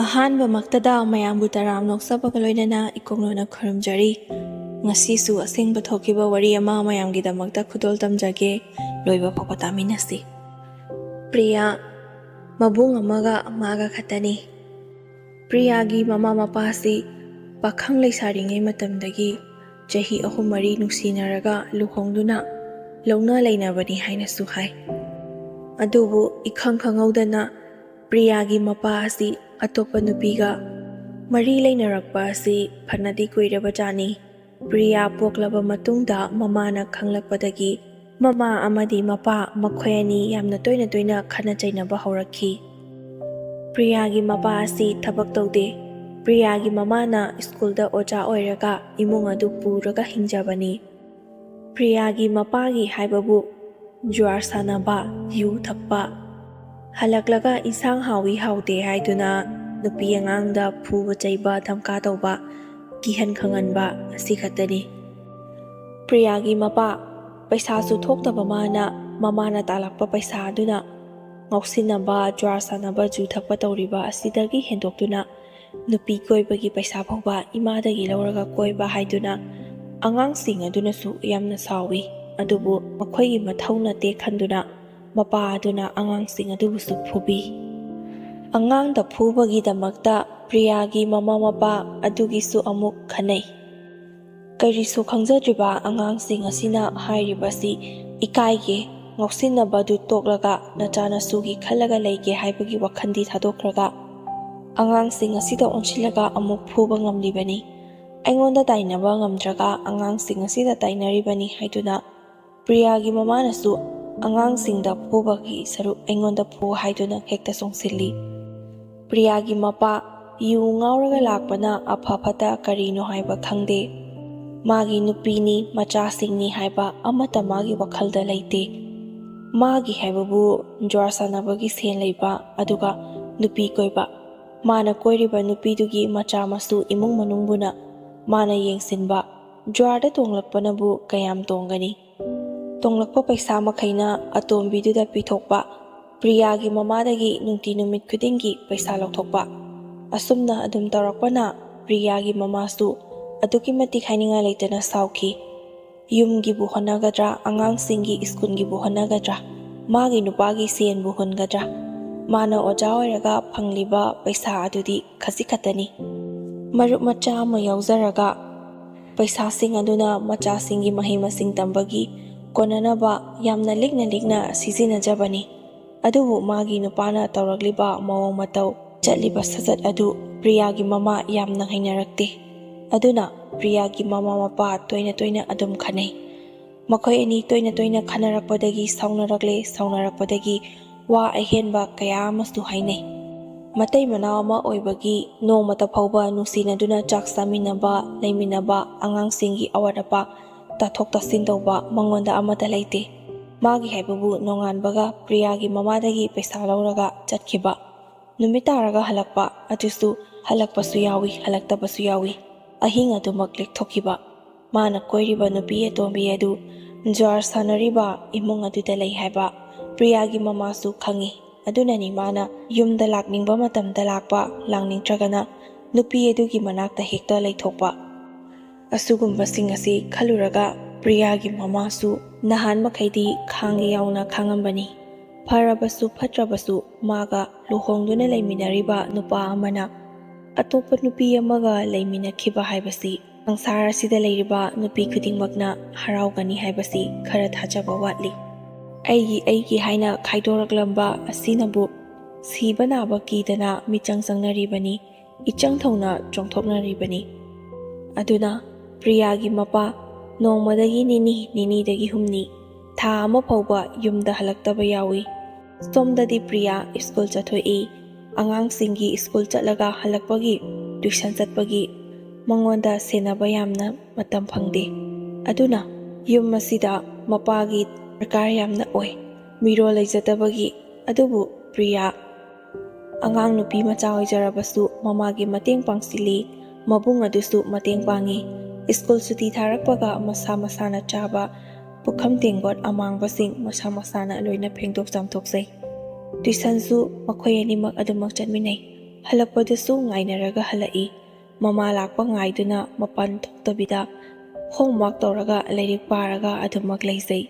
ꯑꯍꯥꯟꯕꯃꯛꯇꯗ ꯃꯌꯥꯝꯕꯨ ꯇꯔꯥꯝ ꯅꯣꯛꯆꯕꯒ ꯂꯣꯏꯅꯅ ꯏꯀꯣꯡꯂꯣꯟꯅ ꯈꯨꯔꯨꯝꯖꯔꯤ꯫ ꯉꯁꯤꯁꯨ ꯑꯁꯦꯡꯕ ꯊꯣꯛꯈꯤꯕ ꯋꯥꯔꯤ ꯑꯃ ꯃꯌꯥꯝꯒꯤꯗꯃꯛꯇ ꯈꯨꯗꯣꯜ ꯇꯝꯖꯒꯦ, ꯂꯣꯏꯕ ꯐꯥꯎꯕ ꯇꯥꯃꯤꯟꯅꯁꯤ꯫ ꯄ꯭ꯔꯤꯌꯥ ꯃꯕꯨꯡ ꯑꯃꯒ ꯃꯥꯒ ꯈꯛꯇꯅꯤ꯫ ꯄ꯭ꯔꯤꯌꯥꯒꯤ ꯃꯃꯥ ꯃꯄꯥꯁꯤ ꯄꯥꯈꯪ ꯂꯩꯁꯥꯔꯤꯉꯩ ꯃꯇꯝꯗꯒꯤ ꯆꯍꯤ 3-4 ꯅꯨꯡꯁꯤꯅꯔꯒ ꯂꯨꯍꯣꯡꯗꯨꯅ ꯂꯧꯅ ꯂꯩꯅꯕꯅꯤ ꯍꯥꯏꯅꯁꯨ ꯍꯥꯏ꯫ ꯑꯗꯨꯕꯨ ꯏꯈꯪ ꯈꯪꯍꯧꯗꯅ ꯄ꯭ꯔꯤꯌꯥꯒꯤ ꯃꯄꯥ ꯑꯁꯤ ꯑꯇꯣꯞꯄ ꯅꯨꯄꯤꯒ ꯃꯔꯤ ꯂꯩꯅꯔꯛꯄ ꯑꯁꯤ ꯐꯅꯗꯤ ꯀꯨꯏꯔꯕꯖꯥꯠꯅꯤ꯫ ꯄ꯭ꯔꯤꯌꯥ ꯄꯣꯛꯂꯕ ꯃꯇꯨꯡꯗ ꯃꯃꯥꯅ ꯈꯪꯂꯛꯄꯗꯒꯤ ꯃꯃꯥ ꯑꯃꯗꯤ ꯃꯄꯥ ꯃꯈꯣꯏ ꯑꯅꯤ ꯌꯥꯝꯅ ꯇꯣꯏꯅ ꯈꯠꯅ ꯆꯩꯅꯕ ꯍꯧꯔꯛꯈꯤ꯫ ꯄ꯭ꯔꯤꯌꯥꯒꯤ ꯃꯄꯥ ꯑꯁꯤ ꯊꯕꯛ ꯇꯧꯗꯦ꯫ ꯄ꯭ꯔꯤꯌꯥꯒꯤ ꯃꯃꯥꯅ ꯁ꯭ꯀꯨꯜꯗ ꯑꯣꯖꯥ ꯑꯣꯏꯔꯒ ꯏꯃꯨꯡ ꯑꯗꯨ ꯄꯨꯔꯒ ꯍꯤꯡꯖꯕꯅꯤ꯫ ꯄ꯭ꯔꯤꯌꯥꯒꯤ ꯃꯄꯥꯒꯤ ꯍꯥꯏꯕꯕꯨ ꯖꯨꯋꯥꯔ ꯁꯥꯟꯅꯕ, ꯌꯨ ꯊꯛꯄ, ꯍꯜꯂꯛꯂꯒ ꯏꯟꯁꯥꯡ ꯍꯥꯎꯏ ꯍꯥꯎꯇꯦ ꯍꯥꯏꯗꯨꯅ ꯅꯨꯄꯤ ꯑꯉꯥꯡꯗ ꯐꯨꯕ ꯆꯩꯕ ꯙꯝꯀꯥ ꯇꯧꯕ, ꯀꯤꯍꯟ ꯈꯪꯍꯟꯕ ꯑꯁꯤ ꯈꯛꯇꯅꯤ꯫ ꯄ꯭ꯔꯤꯌꯥꯒꯤ ꯃꯄꯥ ꯄꯩꯁꯥꯁꯨ ꯊꯣꯛꯇꯕ ꯃꯃꯥꯅ ꯇꯥꯜꯂꯛꯄ ꯄꯩꯁꯥ ꯑꯗꯨꯅ ꯉꯥꯎꯁꯤꯟꯅꯕ, ꯖꯨꯋꯥꯔ ꯁꯥꯟꯅꯕ, ꯖꯨ ꯊꯛꯄ ꯇꯧꯔꯤꯕ ꯑꯁꯤꯗꯒꯤ ꯍꯦꯟꯗꯣꯛꯇꯨꯅ ꯅꯨꯄꯤ ꯀꯣꯏꯕꯒꯤ ꯄꯩꯁా ꯐꯥꯎꯕ ꯏꯃꯥꯗꯒꯤ ꯂꯧꯔꯒ ꯀꯣꯏꯕ ꯍꯥꯏꯗꯨꯅ ꯑꯉꯥꯡꯁꯤꯡ ꯑꯗꯨꯅꯁꯨ ꯌꯥꯝꯅ ꯁꯥꯎꯏ꯫ ꯑꯗꯨꯕు ꯃꯈꯣꯏꯒꯤ ꯃꯊꯧ ꯅꯠꯇꯦ ꯈꯟꯗꯨꯅ ꯃꯄꯥ ꯑꯗꯨꯅ ꯑꯉꯥꯡꯁꯤꯡ ꯑꯗꯨꯕꯨꯁꯨ ꯐꯨꯕꯤ꯫ ꯑꯉꯥꯡꯗ ꯐꯨꯕꯒꯤꯗꯃꯛꯇ ꯄ꯭ꯔꯤꯌꯥꯒꯤ ꯃꯃꯥ ꯃꯄꯥ ꯑꯗꯨꯒꯤꯁꯨ ꯑꯃꯨꯛ ꯈꯟꯅꯩ꯫ ꯀꯔꯤꯁꯨ ꯈꯪꯖꯗ꯭ꯔꯤꯕ ꯑꯉꯥꯡꯁꯤꯡ ꯑꯁꯤꯅ ꯍꯥꯏꯔꯤꯕꯁꯤ ꯏꯀꯥꯏꯒꯦ, ꯉꯥꯎꯁꯤꯟꯅꯕꯗꯨ ꯇꯣꯛꯂꯒ ꯅꯆꯥꯅꯁꯨꯒꯤ ꯈꯜꯂꯒ ꯂꯩꯒꯦ ꯍꯥꯏꯕꯒꯤ ꯋꯥꯈꯜꯗꯤ ꯊꯥꯗꯣꯛꯈ꯭ꯔꯒ ꯑꯉꯥꯡꯁꯤꯡ ꯑꯁꯤꯗ ꯑꯣꯟꯁꯤꯜꯂꯒ ꯑꯃꯨꯛ ꯐꯨꯕ ꯉꯝꯂꯤꯕꯅꯤ꯫ ꯑꯩꯉꯣꯟꯗ ꯇꯥꯏꯅꯕ ꯉꯝꯗ꯭ꯔꯒ ꯑꯉꯥꯡꯁꯤꯡ ꯑꯁꯤꯗ ꯇꯥꯏꯅꯔꯤꯕꯅꯤ ꯍꯥꯏꯗꯨꯅ ꯄ꯭ꯔꯤꯌꯥꯒꯤ ꯃꯃꯥꯅꯁꯨ ꯑꯉꯥꯡꯁꯤꯡꯗ ꯐꯨꯕꯒꯤ ꯁꯔꯨꯛ ꯑꯩꯉꯣꯟꯗ ꯐꯨ ꯍꯥꯏꯗꯨꯅ ꯍꯦꯛꯇ ꯆꯣꯡꯁꯤꯜꯂꯤ꯫ ꯄ꯭ꯔꯤꯌꯥꯒꯤ ꯃꯄꯥ ꯌꯨ ꯉꯥꯎꯔꯒ ꯂꯥꯛꯄꯅ ꯑꯐ ꯐꯠꯇ ꯀꯔꯤꯅꯣ ꯍꯥꯏꯕ ꯈꯪꯗꯦ꯫ ꯃꯥꯒꯤ ꯅꯨꯄꯤꯅꯤ, ꯃꯆꯥꯁꯤꯡꯅꯤ ꯍꯥꯏꯕ ꯑꯃꯠꯇ ꯃꯥꯒꯤ ꯋꯥꯈꯜꯗ ꯂꯩꯇꯦ꯫ ꯃꯥꯒꯤ ꯍꯥꯏꯕꯕꯨ ꯖꯨꯋꯥꯔ ꯁꯥꯟꯅꯕꯒꯤ ꯁꯦꯟ ꯂꯩꯕ, ꯑꯗꯨꯒ ꯅꯨꯄꯤ ꯀꯣꯏꯕ꯫ ꯃꯥꯅ ꯀꯣꯏꯔꯤꯕ ꯅꯨꯄꯤꯗꯨꯒꯤ ꯃꯆꯥ ꯃꯁꯨ ꯏꯃꯨꯡ ꯃꯅꯨꯡꯕꯨꯅ ꯃꯥꯅ ꯌꯦꯡꯁꯤꯟꯕ꯫ ꯖꯨꯋꯥꯔꯗ ꯇꯣꯡꯂꯛꯄꯅꯕꯨ ꯀꯌꯥꯝ ꯇꯣꯡꯒꯅꯤ? ꯇꯣꯡꯂꯛꯄ ꯄꯩꯁꯥ ꯃꯈꯩꯅ ꯑꯇꯣꯝꯕꯤꯗꯨꯗ ꯄꯤꯊꯣꯛꯄ, ꯄ꯭ꯔꯤꯌꯥꯒꯤ ꯃꯃꯥꯗꯒꯤ ꯅꯨꯡꯇꯤ ꯅꯨꯃꯤꯠ ꯈꯨꯗꯤꯡꯒꯤ ꯄꯩꯁꯥ ꯂꯧꯊꯣꯛꯄ꯫ ꯑꯁꯨꯝꯅ ꯑꯗꯨꯝ ꯇꯧꯔꯛꯄꯅ ꯄ꯭ꯔꯤꯌꯥꯒꯤ ꯃꯃꯥꯁꯨ ꯑꯗꯨꯛꯀꯤ ꯃꯇꯤꯛ ꯍꯥꯏꯅꯤꯡꯉꯥꯏ ꯂꯩꯇꯅ ꯁꯥꯎꯈꯤ꯫ ꯌꯨꯝꯒꯤꯕꯨ ꯍꯣꯠꯅꯒꯗ꯭ꯔꯥ, ꯑꯉꯥꯡꯁꯤꯡꯒꯤ ꯁ꯭ꯀꯨꯜꯒꯤꯕꯨ ꯍꯣꯠꯅꯒꯗ꯭ꯔꯥ, ꯃꯥꯒꯤ ꯅꯨꯄꯥꯒꯤ ꯁꯦꯟꯕꯨ ꯍꯨꯟꯒꯗ꯭ꯔꯥ? ꯃꯥꯅ ꯑꯣꯖꯥ ꯑꯣꯏꯔꯒ ꯐꯪꯂꯤꯕ ꯄꯩꯁꯥ ꯑꯗꯨꯗꯤ ꯈꯖꯤꯛ ꯈꯛꯇꯅꯤ꯫ ꯃꯔꯨꯞ ꯃꯆꯥ ꯑꯃ ꯌꯥꯎꯖꯔꯒ ꯄꯩꯁꯥꯁꯤꯡ ꯑꯗꯨꯅ ꯃꯆꯥꯁꯤꯡꯒꯤ ꯃꯍꯩ ꯃꯁꯤꯡ ꯇꯝꯕꯒꯤ ꯀꯣꯟꯅꯅꯕ ꯌꯥꯝꯅ ꯂꯤꯛꯅ ꯁꯤꯖꯤꯟꯅꯖꯕꯅꯤ꯫ ꯑꯗꯨꯕꯨ ꯃꯥꯒꯤ ꯅꯨꯄꯥꯅ ꯇꯧꯔꯛꯂꯤꯕ ꯃꯑꯣꯡ ꯃꯇꯧ, ꯆꯠꯂꯤꯕ ꯁꯥꯖꯠ ꯑꯗꯨ ꯄ꯭ꯔꯤꯌꯥꯒꯤ ꯃꯃꯥ ꯌꯥꯝꯅ ꯍꯩꯅꯔꯛꯇꯦ꯫ ꯑꯗꯨꯅ ꯄ꯭ꯔꯤꯌꯥꯒꯤ ꯃꯃꯥ ꯃꯄꯥ ꯇꯣꯏꯅ ꯑꯗꯨꯝ ꯈꯟꯅꯩ꯫ ꯃꯈꯣꯏ ꯑꯅꯤ ꯇꯣꯏꯅ ꯈꯟꯅꯔꯛꯄꯗꯒꯤ ꯁꯥꯎꯅꯔꯛꯄꯗꯒꯤ ꯋꯥ ꯑꯍꯦꯟꯕ ꯀꯌꯥ ꯑꯃꯁꯨ ꯍꯥꯏꯅꯩ꯫ ꯃꯇꯩ ꯃꯅꯥꯎ ꯑꯃ ꯑꯣꯏꯕꯒꯤ ꯅꯣꯡꯃꯇ ꯐꯥꯎꯕ ꯅꯨꯡꯁꯤꯅꯗꯨꯅ ꯆꯥꯛ ꯆꯥꯃꯤꯟꯅꯕ, ꯂꯩꯃꯤꯟꯅꯕ, ꯑꯉꯥꯡꯁꯤꯡꯒꯤ ꯑꯋꯥꯠ ꯑꯄꯥ ꯇꯥꯊꯣꯛ ꯇꯥꯁꯤꯟ ꯇꯧꯕ ꯃꯉꯣꯟꯗ ꯑꯃꯠꯇ ꯂꯩꯇꯦ꯫ ꯃꯥꯒꯤ ꯍꯥꯏꯕꯕꯨ ꯅꯣꯡꯉꯥꯟꯕꯒ ꯄ꯭ꯔꯤꯌꯥꯒꯤ ꯃꯃꯥꯗꯒꯤ ꯄꯩꯁꯥ ꯂꯧꯔꯒ ꯆꯠꯈꯤꯕ, ꯅꯨꯃꯤꯠ ꯇꯥꯔꯒ ꯍꯜꯂꯛꯄ, ꯑꯗꯨꯁꯨ ꯍꯜꯂꯛꯄꯁꯨ ꯌꯥꯎꯏ, ꯍꯜꯂꯛꯇꯕꯁꯨ ꯌꯥꯎꯏ, ꯑꯍꯤꯡ ꯑꯗꯨꯃꯛ ꯂꯦꯛꯊꯣꯛꯈꯤꯕ꯫ ꯃꯥꯅ ꯀꯣꯏꯔꯤꯕ ꯅꯨꯄꯤ ꯑꯇꯣꯝꯕꯤ ꯑꯗꯨ ꯖꯨꯋꯥꯔ ꯁꯥꯟꯅꯔꯤꯕ ꯏꯃꯨꯡ ꯑꯗꯨꯗ ꯂꯩ ꯍꯥꯏꯕ ꯄ꯭ꯔꯤꯌꯥꯒꯤ ꯃꯃꯥꯁꯨ ꯈꯪꯏ꯫ ꯑꯗꯨꯅꯅꯤ ꯃꯥꯅ ꯌꯨꯝꯗ ꯂꯥꯛꯅꯤꯡꯕ ꯃꯇꯝꯗ ꯂꯥꯛꯄ, ꯂꯥꯛꯅꯤꯡꯗ꯭ꯔꯒꯅ ꯅꯨꯄꯤ ꯑꯗꯨꯒꯤ ꯃꯅꯥꯛꯇ ꯍꯦꯛꯇ ꯂꯩꯊꯣꯛꯄ꯫ ꯑꯁꯤꯒꯨꯝꯕꯁꯤꯡ ꯑꯁꯤ ꯈꯜꯂꯨꯔꯒ ꯄ꯭ꯔꯤꯌꯥꯒꯤ ꯃꯃꯥꯁꯨ ꯅꯍꯥꯟ ꯃꯈꯩꯗꯤ ꯈꯥꯡꯒꯦ ꯌꯥꯎꯅ ꯈꯥꯡꯉꯝꯕꯅꯤ꯫ ꯐꯔꯕꯁꯨ ꯐꯠꯇ꯭ꯔꯕꯁꯨ ꯃꯥꯒ ꯂꯨꯍꯣꯡꯗꯨꯅ ꯂꯩꯃꯤꯟꯅꯔꯤꯕ ꯅꯨꯄꯥ ꯑꯃꯅ ꯑꯇꯣꯞꯄ ꯅꯨꯄꯤ ꯑꯃꯒ ꯂꯩꯃꯤꯟꯅꯈꯤꯕ ꯍꯥꯏꯕꯁꯤ ꯁꯪꯁꯥꯔ ꯑꯁꯤꯗ ꯂꯩꯔꯤꯕ ꯅꯨꯄꯤ ꯈꯨꯗꯤꯡꯃꯛꯅ ꯍꯔꯥꯎꯒꯅꯤ ꯍꯥꯏꯕꯁꯤ ꯈꯔ ꯊꯥꯖꯕ ꯋꯥꯠꯂꯤ꯫ ꯑꯩꯒꯤ ꯍꯥꯏꯅ ꯈꯥꯏꯗꯣꯔꯛꯂꯝꯕ ꯑꯁꯤꯅꯕꯨ ꯁꯤꯕ ꯅꯥꯕ ꯀꯤꯗꯅ ꯃꯤꯆꯪ ꯆꯪꯅꯔꯤꯕꯅꯤ, ꯏꯆꯪ ꯊꯧꯅ ꯆꯣꯡꯊꯣꯛꯅꯔꯤꯕꯅꯤ꯫ ꯑꯗꯨꯅ ꯄ꯭ꯔꯤꯌꯥꯒꯤ ꯃꯄꯥ ꯅꯣꯡꯃꯗꯒꯤ ꯅꯤꯅꯤꯗꯒꯤ ꯍꯨꯝꯅꯤ, ꯊꯥ ꯑꯃ ꯐꯥꯎꯕ ꯌꯨꯝꯗ ꯍꯜꯂꯛꯇꯕ ꯌꯥꯎꯏ꯫ ꯁꯣꯝꯗꯗꯤ ꯄ꯭ꯔꯤꯌꯥ ꯁ꯭ꯀꯨꯜ ꯆꯠꯊꯣꯛꯏ꯫ ꯑꯉꯥꯡꯁꯤꯡꯒꯤ ꯁ꯭ꯀꯨꯜ ꯆꯠꯂꯒ ꯍꯜꯂꯛꯄꯒꯤ, ꯇ꯭ꯌꯨꯁꯟ ꯆꯠꯄꯒꯤ ꯃꯉꯣꯟꯗ ꯁꯦꯟꯅꯕ ꯌꯥꯝꯅ ꯃꯇꯝ ꯐꯪꯗꯦ꯫ ꯑꯗꯨꯅ ꯌꯨꯝ ꯑꯁꯤꯗ ꯃꯄꯥꯒꯤ ꯗꯔꯀꯥꯔ ꯌꯥꯝꯅ ꯑꯣꯏ, ꯃꯤꯔꯣꯜ ꯂꯩꯖꯗꯕꯒꯤ꯫ ꯑꯗꯨꯕꯨ ꯄ꯭ꯔꯤꯌꯥ ꯑꯉꯥꯡ ꯅꯨꯄꯤ ꯃꯆꯥ ꯑꯣꯏꯖꯔꯕꯁꯨ ꯃꯃꯥꯒꯤ ꯃꯇꯦꯡ ꯄꯥꯡꯁꯤꯜꯂꯤ, ꯃꯕꯨꯡ ꯑꯗꯨꯁꯨ ꯃꯇꯦꯡ ꯄꯥꯡꯉꯤ꯫ ꯁ꯭ꯀꯨꯜ ꯁꯨꯇꯤ ꯊꯥꯔꯛꯄꯒ ꯃꯁꯥꯅ ꯆꯥꯕ ꯄꯨꯈꯝ ꯇꯦꯡꯀꯣꯠ ꯑꯃꯥꯡꯕꯁꯤꯡ ꯃꯁꯥꯅ ꯂꯣꯏꯅ ꯐꯦꯡꯗꯣꯛ ꯆꯥꯝꯊꯣꯛꯆꯩ꯫ ꯇ꯭ꯌꯨꯁꯟꯁꯨ ꯃꯈꯣꯏ ꯑꯅꯤꯃꯛ ꯑꯗꯨꯃꯛ ꯆꯠꯃꯤꯟꯅꯩ꯫ Halakpadasu ngainaraga halai. Mama lakpa ngaiduna mapan thoktabida homework tawraga lairik paraga adumak leizai.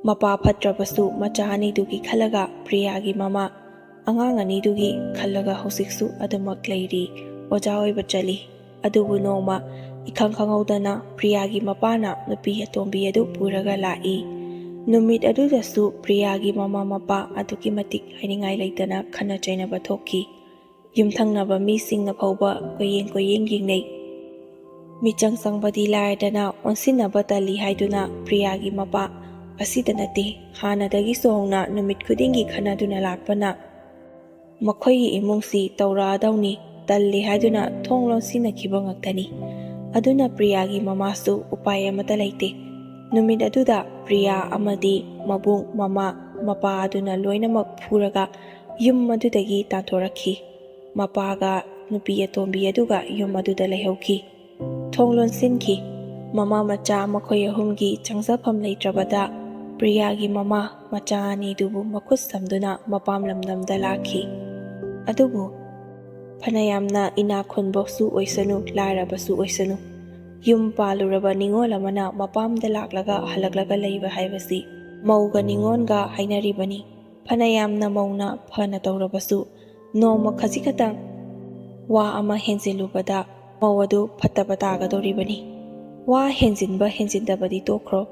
Mapa phatrabasu macha anidugi khalaga Priyagi mama angang anidugi khalaga hausiksu adumak leiri oja oiba chali. Adubu noma ikhang khangaudana Priyagi mapana nupi atombi adu puraga lai. Numit adudasu Priyagi mama mapa aduki matik hainingai leitana khana chainaba thokki. Yumthangnaba misingna phauba koyeng yingnei. Michang sangbadi laidana onsinaba tali haiduna Priyagi mapa asida nate hanadagi sohongna numit khudingi khanaduna lakpana. Makhoyi imungsi tawra adawni talli haiduna thonglon sinakhiba ngaktani. Aduna Priyagi mamasu upay amata leite. Numit aduda Priya amadi mabung mama mapa aduna loinamak phuraga yum adudagi tantorakhi. Mapaga nupi atombi aduga yum aduda lehauki. Thonglon sinki. Mama macha makhoy ahumgi changsafam leitrabada Priyagi mama macha ani dubu makhut samduna mapam lamdamda lakhi. Adubu Phanayamna ina khunboksu oisanu lairabasu oisanu. Yum paluraba ningola mana mapamda laklaga halaklaga leiba haibasi. Mauga ningonga hainaribani. Phanayamna mauna phana tawrabasu. Noma khazikatang wa ama henzilubada mawadu fataba tagadoribani. Wa henzinba henzindabadi tokro.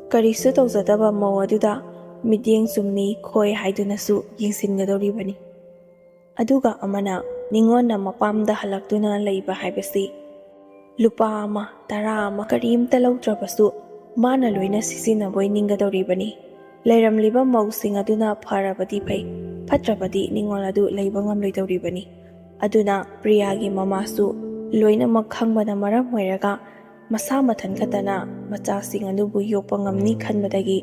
Karisu tawzadaba mawaduda midyeng sumni khoi haidunasu yingsingadoribani. Aduga amana ningona mapamda halaktuna leiba haibasi. Lupa ama tara ama karimta lautrabasu mana loina sisinaboi ningadoribani. Leiramliba mausing aduna pharabadi phai. Phatrabadi ningoladu leiba ngamloidoribani. Aduna Priyagi mamasu loina makhangbana maram oiraga masa mathan khatana machasing adubu yokpa ngamni khanbadagi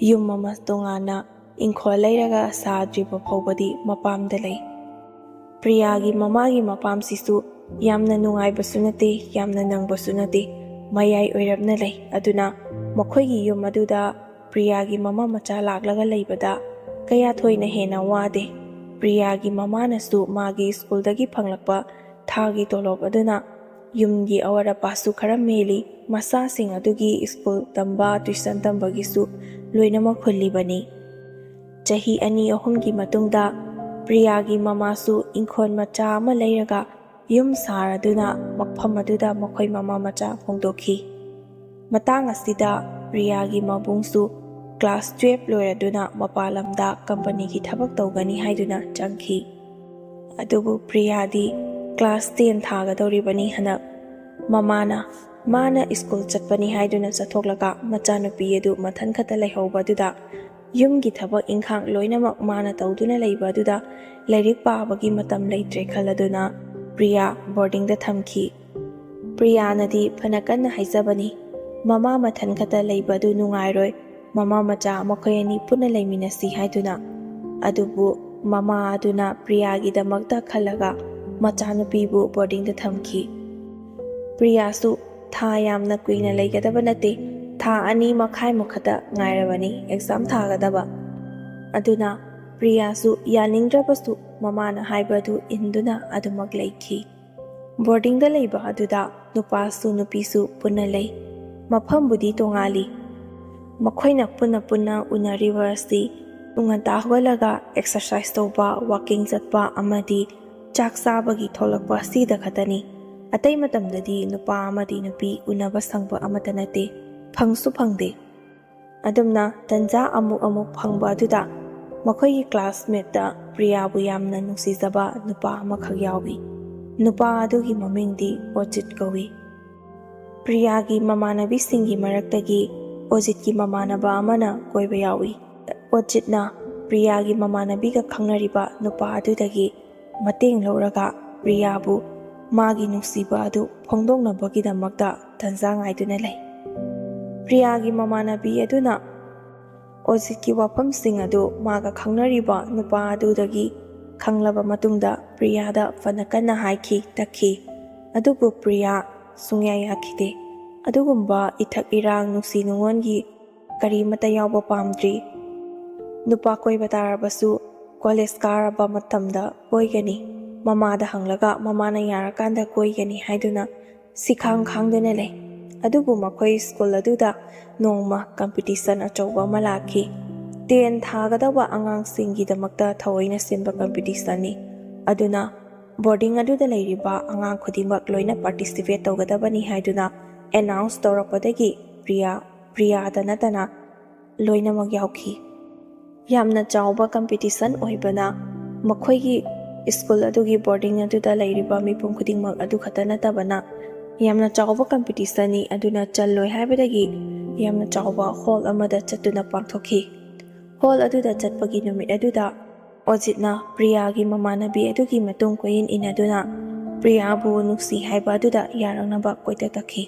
yum mama tongana ingkhol leiraga sadriba phawbadi mapamda lei. Priyagi mamagi mapamsisu yamna nungaibasu nate yamna nangbasu nate mayai oirabna lei. Aduna makhoygi yum aduda Priyagi mama macha laklaga leibada kaya thoina hena wade. Priyagi mamanasu magi skuldagi phanglakpa thagi tolop aduna yumgi oirabasu khara meli masasing adugi skul tamba tuition tambagisu loinamak hullibani. Chahi ani ahumgi matungda Priyagi mamasu ingkhon macha ama leiraga yum saraduna makpham aduda makhoi mama macha hongdokhi. Matang asida Priyagi mabungsu class 12 loiraduna mapalamda company ki thabak tawgani haiduna changki. Adubu Priyadi class 10 thagadoribani hanak. Mana school chatpani haiduna chathoklaga machanupi edu mathan khata leihaubaduda yumgi thabak ingkhang loinamak mana tawduna leibaduda lairik pabagi matam leitre khaladuna Priya boarding da thamki. Priya nadi phanakanna haizabani. Mama mathan khata leibadu nungairoi. Mama macha makhoyani punna leiminasi haiduna. Adubu mama aduna Priyagi damakta khalaga machanupibu boarding da thamki. Priyasu tha yamna kuina leigadaba nate tha ani makhai mukhata ngairabani exam thagadaba. Aduna Priyasu yaningdrabasu mamana haibadu induna adumak leikhi. Boarding da leiba aduda nupasu nupisu punna lei. Mafambudi tongali. Makhoina punna unariba asi unganta hwalaga exercise tawba walking chatpa amadi chak sabagi tholakpa asida khatani. Atay matamdadi nupa amadi nupi unaba sangba amata nate phangsu phangde. Adumna tanja amuk phangba aduda makhoyi classmate da Priyabu yamna nungsizaba nupa amakhak yawi. Nupa adugi mamingdi Ojit kawi. Priyagi mamanabi singi maraktagi Ojitki mamanaba amana koiba yawi. Ojitna Priyagi mamanabiga khangnariba nupa adudagi mateng lauraga Priyabu magi nungsiba adu phongdongnabagidamakta tanja ngaiduna lei. Priyagi mamanabi aduna Ojitki wafamsing adu maga khangnariba nupa adudagi khanglaba matungda Priyada phanakanna haiki takhi. Adubu Priya sungya yakhide. Adugumba ithak irang nungsi nungongi karimata yawba pamdri. Nupa koiba tarabasu college karaba matamda oigani. ꯃꯃꯥꯗ ꯍꯪꯂꯒ ꯃꯃꯥꯅ ꯌꯥꯔꯀꯥꯟꯗ ꯀꯣꯏꯒꯅꯤ ꯍꯥꯏꯗꯨꯅ ꯁꯤꯈꯥꯡ ꯈꯥꯡꯗꯨꯅ ꯂꯩ꯫ ꯑꯗꯨꯕꯨ ꯃꯈꯣꯏ school ꯑꯗꯨꯗ ꯅꯣꯡꯃ competition ꯑꯆꯧꯕ ꯑꯃ ꯂꯥꯛꯈꯤ꯫ 10 ꯊꯥꯒꯗꯧꯕ ꯑꯉꯥꯡꯁꯤꯡꯒꯤꯗꯃꯛꯇ ꯊꯑꯣꯏꯅ ꯁꯤꯟꯕ ꯀꯝꯄꯤꯇꯤꯁꯟꯅꯤ꯫ ꯑꯗꯨꯅ ꯕꯣꯔꯗꯤꯡ ꯑꯗꯨꯗ ꯂꯩꯔꯤꯕ ꯑꯉꯥꯡ ꯈꯨꯗꯤꯡꯃꯛ ꯂꯣꯏꯅ ꯄꯥꯔꯇꯤꯁꯤꯄꯦꯠ ꯇꯧꯒꯗꯕꯅꯤ ꯍꯥꯏꯗꯨꯅ ꯑꯦꯅꯥꯎꯟꯁ ꯇꯧꯔꯛꯄꯗꯒꯤ ꯄ꯭ꯔꯤꯌꯥꯗ ꯅꯠꯇꯅ ꯂꯣꯏꯅꯃꯛ ꯌꯥꯎꯈꯤ꯫ ꯌꯥꯝꯅ ꯆꯥꯎꯕ ꯀꯝꯄꯤꯇꯤꯁꯟ ꯑꯣꯏꯕꯅ ꯃꯈꯣꯏꯒꯤ ꯁ꯭ꯀꯨꯜ ꯑꯗꯨꯒꯤ ꯕꯣꯔꯗꯤꯡ ꯑꯗꯨꯗ ꯂꯩꯔꯤꯕ ꯃꯤꯄꯨꯝ ꯈꯨꯗꯤꯡꯃꯛ ꯑꯗꯨ ꯈꯛꯇ ꯅꯠꯇꯕꯅ ꯌꯥꯝꯅ ꯆꯥꯎꯕ ꯀꯝꯄꯤꯇꯤꯁꯟꯅꯤ ꯑꯗꯨꯅ ꯆꯜꯂꯣꯏ ꯍꯥꯏꯕꯗꯒꯤ ꯌꯥꯝꯅ ꯆꯥꯎꯕ ꯍꯣꯜ ꯑꯃꯗ ꯆꯠꯇꯨꯅ ꯄꯥꯡꯊꯣꯛꯈꯤ꯫ ꯍꯣꯜ ꯑꯗꯨꯗ ꯆꯠꯄꯒꯤ ꯅꯨꯃꯤꯠ ꯑꯗꯨꯗ ꯑꯣꯖꯤꯠꯅ ꯄ꯭ꯔꯤꯌꯥꯒꯤ ꯃꯃꯥꯟꯅꯕꯤ ꯑꯗꯨꯒꯤ ꯃꯇꯨꯡ ꯀꯣꯏꯏꯟ ꯏꯟꯅꯗꯨꯅ ꯄ꯭ꯔꯤꯌꯥꯕꯨ ꯅꯨꯡꯁꯤ ꯍꯥꯏꯕ ꯑꯗꯨꯗ ꯌꯥꯔꯛꯅꯕ ꯀꯣꯏꯇꯛꯇꯛꯈꯤ꯫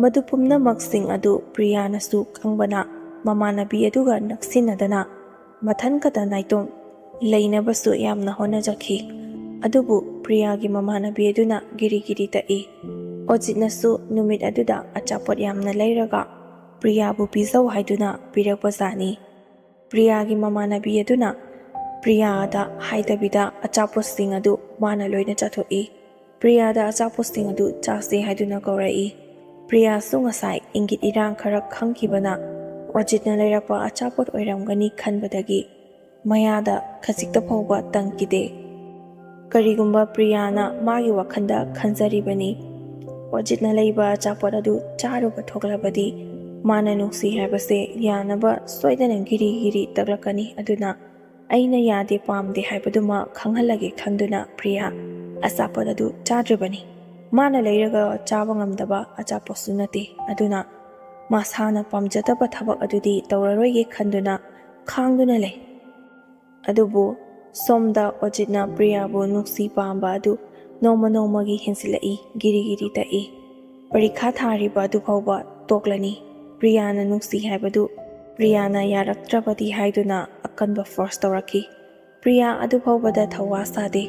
ꯃꯗꯨ ꯄꯨꯝꯅꯃꯛꯁꯤꯡ ꯑꯗꯨ ꯄ꯭ꯔꯤꯌꯥꯅꯁꯨ ꯈꯪꯕꯅ ꯃꯃꯥꯟꯅꯕꯤ ꯑꯗꯨꯒ ꯅꯛꯁꯤꯟꯅꯗꯅ ꯃꯊꯟꯈꯛꯇ ꯅꯥꯏꯇꯣꯝ ꯂꯩꯅꯕꯁꯨ ꯌꯥꯝꯅ ꯍꯣꯠꯅꯖꯈꯤ꯫ ꯑꯗꯨꯕꯨ ꯄ꯭ꯔꯤꯌꯥꯒꯤ ꯃꯃꯥꯟꯅꯕꯤ ꯑꯗꯨꯅ ꯒꯤꯔꯤ ꯒꯤꯔꯤ ꯇꯛꯏ꯫ ꯑꯣꯖꯤꯠꯅꯁꯨ ꯅꯨꯃꯤꯠ ꯑꯗꯨꯗ ꯑꯆꯥꯄꯣꯠ ꯌꯥꯝꯅ ꯂꯩꯔꯒ ꯄ꯭ꯔꯤꯌꯥꯕꯨ ꯄꯤꯖꯧ ꯍꯥꯏꯗꯨꯅ ꯄꯤꯔꯛꯄꯖꯥꯠꯅꯤ꯫ ꯄ꯭ꯔꯤꯌꯥꯒꯤ ꯃꯃꯥꯟꯅꯕꯤ ꯑꯗꯨꯅ ꯄ꯭ꯔꯤꯌꯥꯗ ꯍꯥꯏꯗꯕꯤꯗ ꯑꯆꯥꯄꯣꯠꯁꯤꯡ ꯑꯗꯨ ꯃꯥꯅ ꯂꯣꯏꯅ ꯆꯥꯊꯣꯛꯏ꯫ ꯄ꯭ꯔꯤꯌꯥꯗ ꯑꯆꯥꯄꯣꯠꯁꯤꯡ ꯑꯗꯨ ꯆꯥꯁꯦ ꯍꯥꯏꯗꯨꯅ ꯀꯧꯔꯛꯏ꯫ ꯄ꯭ꯔꯤꯌꯥꯁꯨ ꯉꯁꯥꯏ ꯏꯪꯒꯤꯠ ꯏꯔꯥꯡ ꯈꯔ ꯈꯪꯈꯤꯕꯅ ꯑꯣꯖꯤꯠꯅ ꯂꯩꯔꯛꯄ ꯑꯆꯥꯄꯣꯠ ꯑꯣꯏꯔꯝꯒꯅꯤ ꯈꯟꯕꯗꯒꯤ ꯃꯌꯥꯗ ꯈꯖꯤꯛꯇ ꯐꯥꯎꯕ ꯇꯪꯈꯤꯗꯦ꯫ ꯀꯔꯤꯒꯨꯝꯕ ꯄ꯭ꯔꯤꯌꯥꯅ ꯃꯥꯒꯤ ꯋꯥꯈꯜꯗ ꯈꯟꯖꯔꯤꯕꯅꯤ ꯑꯣꯖꯤꯠꯅ ꯂꯩꯕ ꯑꯆꯥꯄꯣꯠ ꯑꯗꯨ ꯆꯥꯔꯨꯕ ꯊꯣꯛꯂꯕꯗꯤ ꯃꯥꯅ ꯅꯨꯡꯁꯤ ꯍꯥꯏꯕꯁꯦ ꯌꯥꯅꯕ ꯁꯣꯏꯗꯅ ꯒꯤꯔꯤ ꯒꯤꯔꯤ ꯇꯛꯂꯛꯀꯅꯤ, ꯑꯗꯨꯅ ꯑꯩꯅ ꯌꯥꯗꯦ ꯄꯥꯝꯗꯦ ꯍꯥꯏꯕꯗꯨꯃ ꯈꯪꯍꯜꯂꯒꯦ ꯈꯟꯗꯨꯅ ꯄ꯭ꯔꯤꯌꯥ ꯑꯆꯥꯄꯣꯠ ꯑꯗꯨ ꯆꯥꯗ꯭ꯔꯤꯕꯅꯤ꯫ ꯃꯥꯅ ꯂꯩꯔꯒ ꯆꯥꯕ ꯉꯝꯗꯕ ꯑꯆꯥꯄꯣꯠꯁꯨ ꯅꯠꯇꯦ, ꯑꯗꯨꯅ ꯃꯁꯥꯅ ꯄꯥꯝꯖꯗꯕ ꯊꯕꯛ ꯑꯗꯨꯗꯤ ꯇꯧꯔꯔꯣꯏꯒꯦ ꯈꯟꯗꯨꯅ ꯈꯥꯡꯗꯨꯅ ꯂꯩ꯫ ꯑꯗꯨꯕꯨ ꯁꯣꯝꯗ ꯑꯣꯖꯤꯠꯅ ꯄ꯭ꯔꯤꯌꯥꯕꯨ ꯅꯨꯡꯁꯤ ꯄꯥꯝꯕ ꯑꯗꯨ ꯅꯣꯡꯃ ꯅꯣꯡꯃꯒꯤ ꯍꯦꯟꯖꯤꯜꯂꯛꯏ, ꯒꯤꯔꯤ ꯒꯤꯔꯤ ꯇꯛꯏ꯫ ꯄꯔꯤꯈꯥ ꯊꯥꯔꯤꯕ ꯑꯗꯨ ꯐꯥꯎꯕ ꯇꯣꯛꯂꯅꯤ꯫ ꯄ꯭ꯔꯤꯌꯥꯅ ꯅꯨꯡꯁꯤ ꯍꯥꯏꯕꯗꯨ ꯄ꯭ꯔꯤꯌꯥꯅ ꯌꯥꯔꯛꯇ꯭ꯔꯕꯗꯤ ꯍꯥꯏꯗꯨꯅ ꯑꯀꯟꯕ ꯐꯣꯔꯁ ꯇꯧꯔꯛꯈꯤ꯫ ꯄ꯭ꯔꯤꯌꯥ ꯑꯗꯨ ꯐꯥꯎꯕꯗ ꯊꯧꯋꯥ ꯁꯥꯗꯦ꯫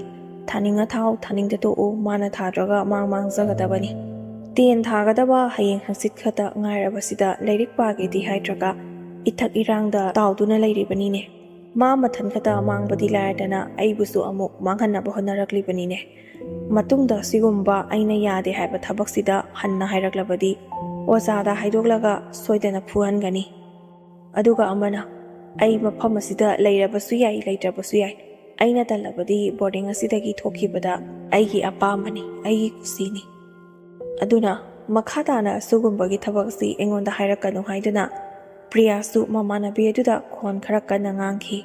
ꯊꯥꯅꯤꯡꯉ ꯊꯥꯎ, ꯊꯥꯅꯤꯡꯗ ꯇꯣꯛꯎ, ꯃꯥꯅ ꯊꯥꯗ꯭ꯔꯒ ꯃꯥꯡꯖꯒꯗꯕꯅꯤ꯫ 10 ꯊꯥꯒꯗꯕ ꯍꯌꯦꯡ ꯍꯪꯆꯤꯠ ꯈꯛꯇ ꯉꯥꯏꯔꯕꯁꯤꯗ ꯂꯥꯏꯔꯤꯛ ꯄꯥꯒꯦꯗꯤ ꯍꯥꯏꯗ꯭ꯔꯒ ꯏꯊꯛ ꯏꯔꯥꯡꯗ ꯇꯥꯎꯗꯨꯅ ꯂꯩꯔꯤꯕꯅꯤꯅꯦ꯫ ꯃꯥ ꯃꯊꯟ ꯈꯛꯇ ꯃꯥꯡꯕꯗꯤ ꯂꯥꯏꯔꯗꯅ ꯑꯩꯕꯨꯁꯨ ꯑꯃꯨꯛ ꯃꯥꯡꯍꯟꯅꯕ ꯍꯣꯠꯅꯔꯛꯂꯤꯕꯅꯤꯅꯦ꯫ ꯃꯇꯨꯡꯗ ꯁꯤꯒꯨꯝꯕ ꯑꯩꯅ ꯌꯥꯗꯦ ꯍꯥꯏꯕ ꯊꯕꯛꯁꯤꯗ ꯍꯟꯅ ꯍꯥꯏꯔꯛꯂꯕꯗꯤ ꯑꯣꯖꯥꯗ ꯍꯥꯏꯗꯣꯛꯂꯒ ꯁꯣꯏꯗꯅ ꯐꯨꯍꯟꯒꯅꯤ꯫ ꯑꯗꯨꯒ ꯑꯃꯅ ꯑꯩ ꯃꯐꯝ ꯑꯁꯤꯗ ꯂꯩꯔꯕꯁꯨ ꯌꯥꯏ, ꯂꯩꯇ꯭ꯔꯕꯁꯨ ꯌꯥꯏ, ꯑꯩꯅ ꯇꯜꯂꯕꯗꯤ ꯕꯣꯔꯗꯤꯡ ꯑꯁꯤꯗꯒꯤ ꯊꯣꯛꯈꯤꯕꯗ ꯑꯩꯒꯤ ꯑꯄꯥꯝꯕꯅꯤ, ꯑꯩꯒꯤ ꯀꯨꯁꯤꯅꯤ꯫ ꯑꯗꯨꯅ ꯃꯈꯥ ꯇꯥꯅ ꯑꯁꯤꯒꯨꯝꯕꯒꯤ ꯊꯕꯛ ꯑꯁꯤ ꯑꯩꯉꯣꯟꯗ ꯍꯥꯏꯔꯛꯀꯅꯨ ꯍꯥꯏꯗꯨꯅ ꯄ꯭ꯔꯤꯌꯥꯁꯨ ꯃꯃꯥꯟꯅꯕꯤ ꯑꯗꯨꯗ ꯈꯣꯟ ꯈꯔ ꯀꯟꯅ ꯉꯥꯡꯈꯤ꯫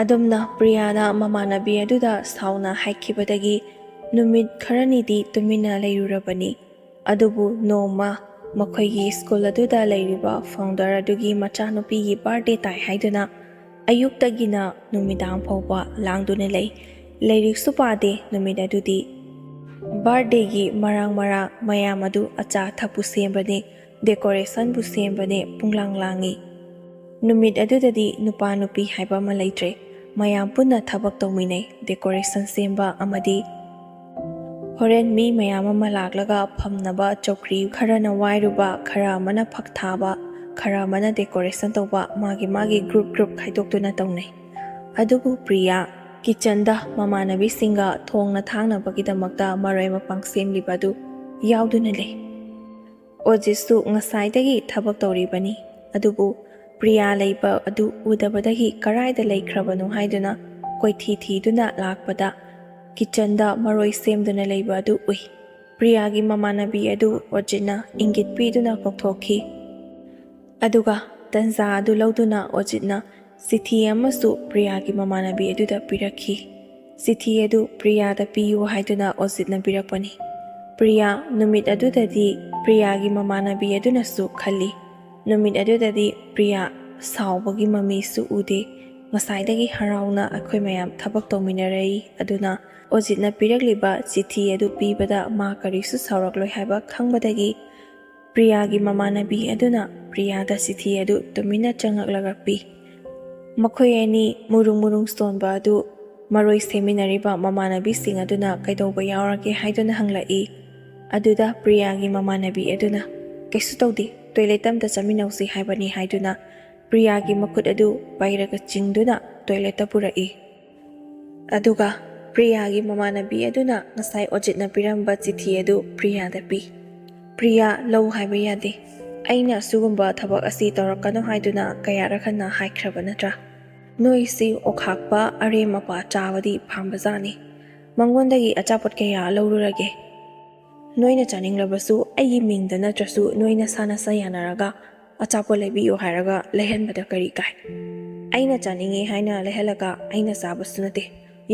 ꯑꯗꯨꯝꯅ ꯄ꯭ꯔꯤꯌꯥꯅ ꯃꯃꯥꯟꯅꯕꯤ ꯑꯗꯨꯗ ꯁꯥꯎꯅ ꯍꯥꯏꯈꯤꯕꯗꯒꯤ ꯅꯨꯃꯤꯠ ꯈꯔꯅꯤꯗꯤ ꯇꯨꯃꯤꯟꯅ ꯂꯩꯔꯨꯔꯕꯅꯤ꯫ ꯑꯗꯨꯕꯨ ꯅꯣꯡꯃ ꯃꯈꯣꯏꯒꯤ ꯁ꯭ꯀꯨꯜ ꯑꯗꯨꯗ ꯂꯩꯔꯤꯕ ꯐꯥꯎꯟꯗꯔ ꯑꯗꯨꯒꯤ ꯃꯆꯥꯅꯨꯄꯤꯒꯤ ꯕꯥꯔꯗꯦ ꯇꯥꯏ ꯍꯥꯏꯗꯨꯅ ꯑꯌꯨꯛꯇꯒꯤꯅ ꯅꯨꯃꯤꯗꯥꯡ ꯐꯥꯎꯕ ꯂꯥꯡꯗꯨꯅ ꯂꯩ꯫ ꯂꯥꯏꯔꯤꯛꯁꯨ パꯗꯦ ꯅꯨꯃꯤꯠ ꯑꯗꯨꯗꯤ꯫ ꯕꯥꯔꯗꯦꯒꯤ ꯃꯔꯥꯡ ꯃꯌꯥꯝ ꯑꯗꯨ ꯑꯆꯥ ꯑꯊꯛꯄꯨ ꯁꯦꯝꯕꯅꯦ, ꯗꯦꯀꯣꯔꯦꯁꯟꯕꯨ ꯁꯦꯝꯕꯅꯦ, ꯄꯨꯡꯂꯥꯡ ꯂꯥꯡꯏ꯫ ꯅꯨꯃꯤꯠ ꯑꯗꯨꯗꯗꯤ ꯅꯨꯄꯥ ꯅꯨꯄꯤ ꯍꯥꯏꯕ ꯑꯃ ꯂꯩꯇ꯭ꯔꯦ꯫ ꯃꯌꯥꯝ ꯄꯨꯟꯅ ꯊꯕꯛ ꯇꯧꯃꯤꯟꯅꯩ, ꯗꯦꯀꯣꯔꯦꯁꯟ ꯁꯦꯝꯕ, ꯑꯃꯗꯤ ꯍꯣꯔꯦꯟ ꯃꯤ ꯃꯌꯥꯝ ꯑꯃ ꯂꯥꯛꯂꯒ ꯐꯝꯅꯕ ꯆꯧꯀ꯭ꯔꯤ ꯈꯔꯅ ꯋꯥꯏꯔꯨꯕ, ꯈꯔ ꯑꯃꯅ ꯐꯛ ꯊꯥꯕ, ꯈꯔ ꯑꯃꯅ ꯗꯦꯀꯣꯔꯦꯁꯟ ꯇꯧꯕ, ꯃꯥꯒꯤ ꯒ꯭ꯔꯨꯞ ꯈꯥꯏꯗꯣꯛꯇꯨꯅ ꯇꯧꯅꯩ꯫ ꯑꯗꯨꯕꯨ ꯄ꯭ꯔꯤꯌꯥ ꯀꯤꯆꯟꯗ ꯃꯃꯥꯟꯅꯕꯤꯁꯤꯡꯒ ꯊꯣꯡꯅ ꯊꯥꯡꯅꯕꯒꯤꯗꯃꯛꯇ ꯃꯔꯣꯏ ꯃꯄꯥꯡ ꯁꯦꯝꯂꯤꯕ ꯑꯗꯨ ꯌꯥꯎꯗꯨꯅ ꯂꯩ꯫ ꯑꯣꯖꯤꯠꯁꯨ ꯉꯁꯥꯏꯗꯒꯤ ꯊꯕꯛ ꯇꯧꯔꯤꯕꯅꯤ꯫ ꯑꯗꯨꯕꯨ ꯄ꯭ꯔꯤꯌꯥ ꯂꯩꯕ ꯑꯗꯨ ꯎꯗꯕꯗꯒꯤ ꯀꯔꯥꯏꯗ ꯂꯩꯈ꯭ꯔꯕꯅꯣ ꯍꯥꯏꯗꯨꯅ ꯀꯣꯏꯊꯤ ꯊꯤꯗꯨꯅ ꯂꯥꯛꯄꯗ ꯀꯤꯆꯟꯗ ꯃꯔꯣꯏ ꯁꯦꯝꯗꯨꯅ ꯂꯩꯕ ꯑꯗꯨ ꯎꯏ꯫ ꯄ꯭ꯔꯤꯌꯥꯒꯤ ꯃꯃꯥꯟꯅꯕꯤ ꯑꯗꯨ ꯑꯣꯖꯤꯠꯅ ꯏꯪꯒꯤꯠ ꯄꯤꯗꯨꯅ ꯀꯧꯊꯣꯛꯈꯤ꯫ ꯑꯗꯨꯒ ꯇꯟꯖꯥ ꯑꯗꯨ ꯂꯧꯗꯨꯅ ꯑꯣꯖꯤꯠꯅ ꯆꯤꯊꯤ ꯑꯃꯁꯨ ꯄ꯭ꯔꯤꯌꯥꯒꯤ ꯃꯃꯥꯟꯅꯕꯤ ꯑꯗꯨꯗ ꯄꯤꯔꯛꯈꯤ꯫ ꯆꯤꯊꯤ ꯑꯗꯨ ꯄ꯭ꯔꯤꯌꯥꯗ ꯄꯤꯌꯨ ꯍꯥꯏꯗꯨꯅ ꯑꯣꯖꯤꯠꯅ ꯄꯤꯔꯛꯄꯅꯤ꯫ ꯄ꯭ꯔꯤꯌꯥ ꯅꯨꯃꯤꯠ ꯑꯗꯨꯗꯗꯤ ꯄ꯭ꯔꯤꯌꯥꯒꯤ ꯃꯃꯥꯟꯅꯕꯤ ꯑꯗꯨꯅꯁꯨ ꯈꯜꯂꯤ ꯅꯨꯃꯤꯠ ꯑꯗꯨꯗꯗꯤ ꯄ꯭ꯔꯤꯌꯥ ꯁꯥꯎꯕꯒꯤ ꯃꯃꯤꯁꯨ ꯎꯗꯦ, ꯉꯁꯥꯏꯗꯒꯤ ꯍꯔꯥꯎꯅ ꯑꯩꯈꯣꯏ ꯃꯌꯥꯝ ꯊꯕꯛ ꯇꯧꯃꯤꯟꯅꯔꯛꯏ, ꯑꯗꯨꯅ ꯑꯣꯖꯤꯠꯅ ꯄꯤꯔꯛꯂꯤꯕ ꯆꯤꯊꯤ ꯑꯗꯨ ꯄꯤꯕꯗ ꯃꯥ ꯀꯔꯤꯁꯨ ꯁꯥꯎꯔꯛꯂꯣꯏ ꯍꯥꯏꯕ ꯈꯪꯕꯗꯒꯤ ꯄ꯭ꯔꯤꯌꯥꯒꯤ ꯃꯃꯥꯟꯅꯕꯤ ꯑꯗꯨꯅ ꯄ꯭ꯔꯤꯌꯥꯗ ꯆꯤꯊꯤ ꯑꯗꯨ ꯇꯨꯃꯤꯟꯅ ꯆꯪꯉꯛꯂꯒ ꯄꯤ꯫ ꯃꯈꯣꯏ ꯑꯅꯤ ꯃꯨꯔꯨꯡ ꯁꯣꯟꯕ ꯑꯗꯨ ꯃꯔꯣꯏ ꯁꯦꯝꯃꯤꯟꯅꯔꯤꯕ ꯃꯃꯥꯟꯅꯕꯤꯁꯤꯡ ꯑꯗꯨꯅ ꯀꯩꯗꯧꯕ ꯌꯥꯎꯔꯒꯦ ꯍꯥꯏꯗꯨꯅ ꯍꯪꯂꯛꯏ꯫ ꯑꯗꯨꯗ ꯄ꯭ꯔꯤꯌꯥꯒꯤ ꯃꯃꯥꯟꯅꯕꯤ ꯑꯗꯨꯅ ꯀꯩꯁꯨ ꯇꯧꯗꯦ, ꯇꯣꯏꯂꯦꯠꯇ ꯑꯝꯇ ꯆꯠꯃꯤꯟꯅꯧꯁꯤ ꯍꯥꯏꯕꯅꯤ ꯍꯥꯏꯗꯨꯅ ꯄ꯭ꯔꯤꯌꯥꯒꯤ ꯃꯈꯨꯠ ꯑꯗꯨ ꯄꯩꯔꯒ ꯆꯤꯡꯗꯨꯅ ꯇꯣꯏꯂꯦꯠꯇ ꯄꯨꯔꯛꯏ꯫ ꯑꯗꯨꯒ ꯄ꯭ꯔꯤꯌꯥꯒꯤ ꯃꯃꯥꯟꯅꯕꯤ ꯑꯗꯨꯅ ꯉꯁꯥꯏ ꯑꯣꯖꯤꯠꯅ ꯄꯤꯔꯝꯕ ꯆꯤꯊꯤ ꯑꯗꯨ ꯄ꯭ꯔꯤꯌꯥꯗ ꯄꯤ꯫ ꯄ꯭ꯔꯤꯌꯥ ꯂꯧ ꯍꯥꯏꯕ ꯌꯥꯗꯦ꯫ ꯑꯩꯅ ꯑꯁꯤꯒꯨꯝꯕ ꯊꯕꯛ ꯑꯁꯤ ꯇꯧꯔꯛꯀꯅꯨ ꯍꯥꯏꯗꯨꯅ ꯀꯌꯥꯔꯛ ꯍꯟꯅ ꯍꯥꯏꯈ꯭ꯔꯕ ꯅꯠꯇ꯭ꯔꯥ? ꯅꯣꯏꯁꯤ ꯑꯣꯈꯥꯛꯄ ꯑꯔꯦꯝ ꯑꯄꯥ ꯆꯥꯕꯗꯤ ꯄꯥꯝꯕꯖꯥꯠꯅꯤ꯫ ꯃꯉꯣꯟꯗꯒꯤ ꯑꯆꯥꯄꯣꯠ ꯀꯌꯥ ꯂꯧꯔꯨꯔꯒꯦ? ꯅꯣꯏꯅ ꯆꯥꯅꯤꯡꯂꯕꯁꯨ ꯑꯩꯒꯤ ꯃꯤꯡꯗ ꯅꯠꯇ꯭ꯔꯁꯨ ꯅꯣꯏꯅ ꯁꯥꯅꯁ ꯌꯥꯅꯔꯒ ꯑꯆꯥꯄꯣꯠ ꯂꯩꯕꯤꯌꯨ ꯍꯥꯏꯔꯒ ꯂꯩꯍꯟꯕꯗ ꯀꯔꯤ ꯀꯥꯏ? ꯑꯩꯅ ꯆꯥꯅꯤꯡꯉꯦ ꯍꯥꯏꯅ ꯂꯩꯍꯜꯂꯒ ꯑꯩꯅ ꯆꯥꯕꯁꯨ ꯅꯠꯇꯦ꯫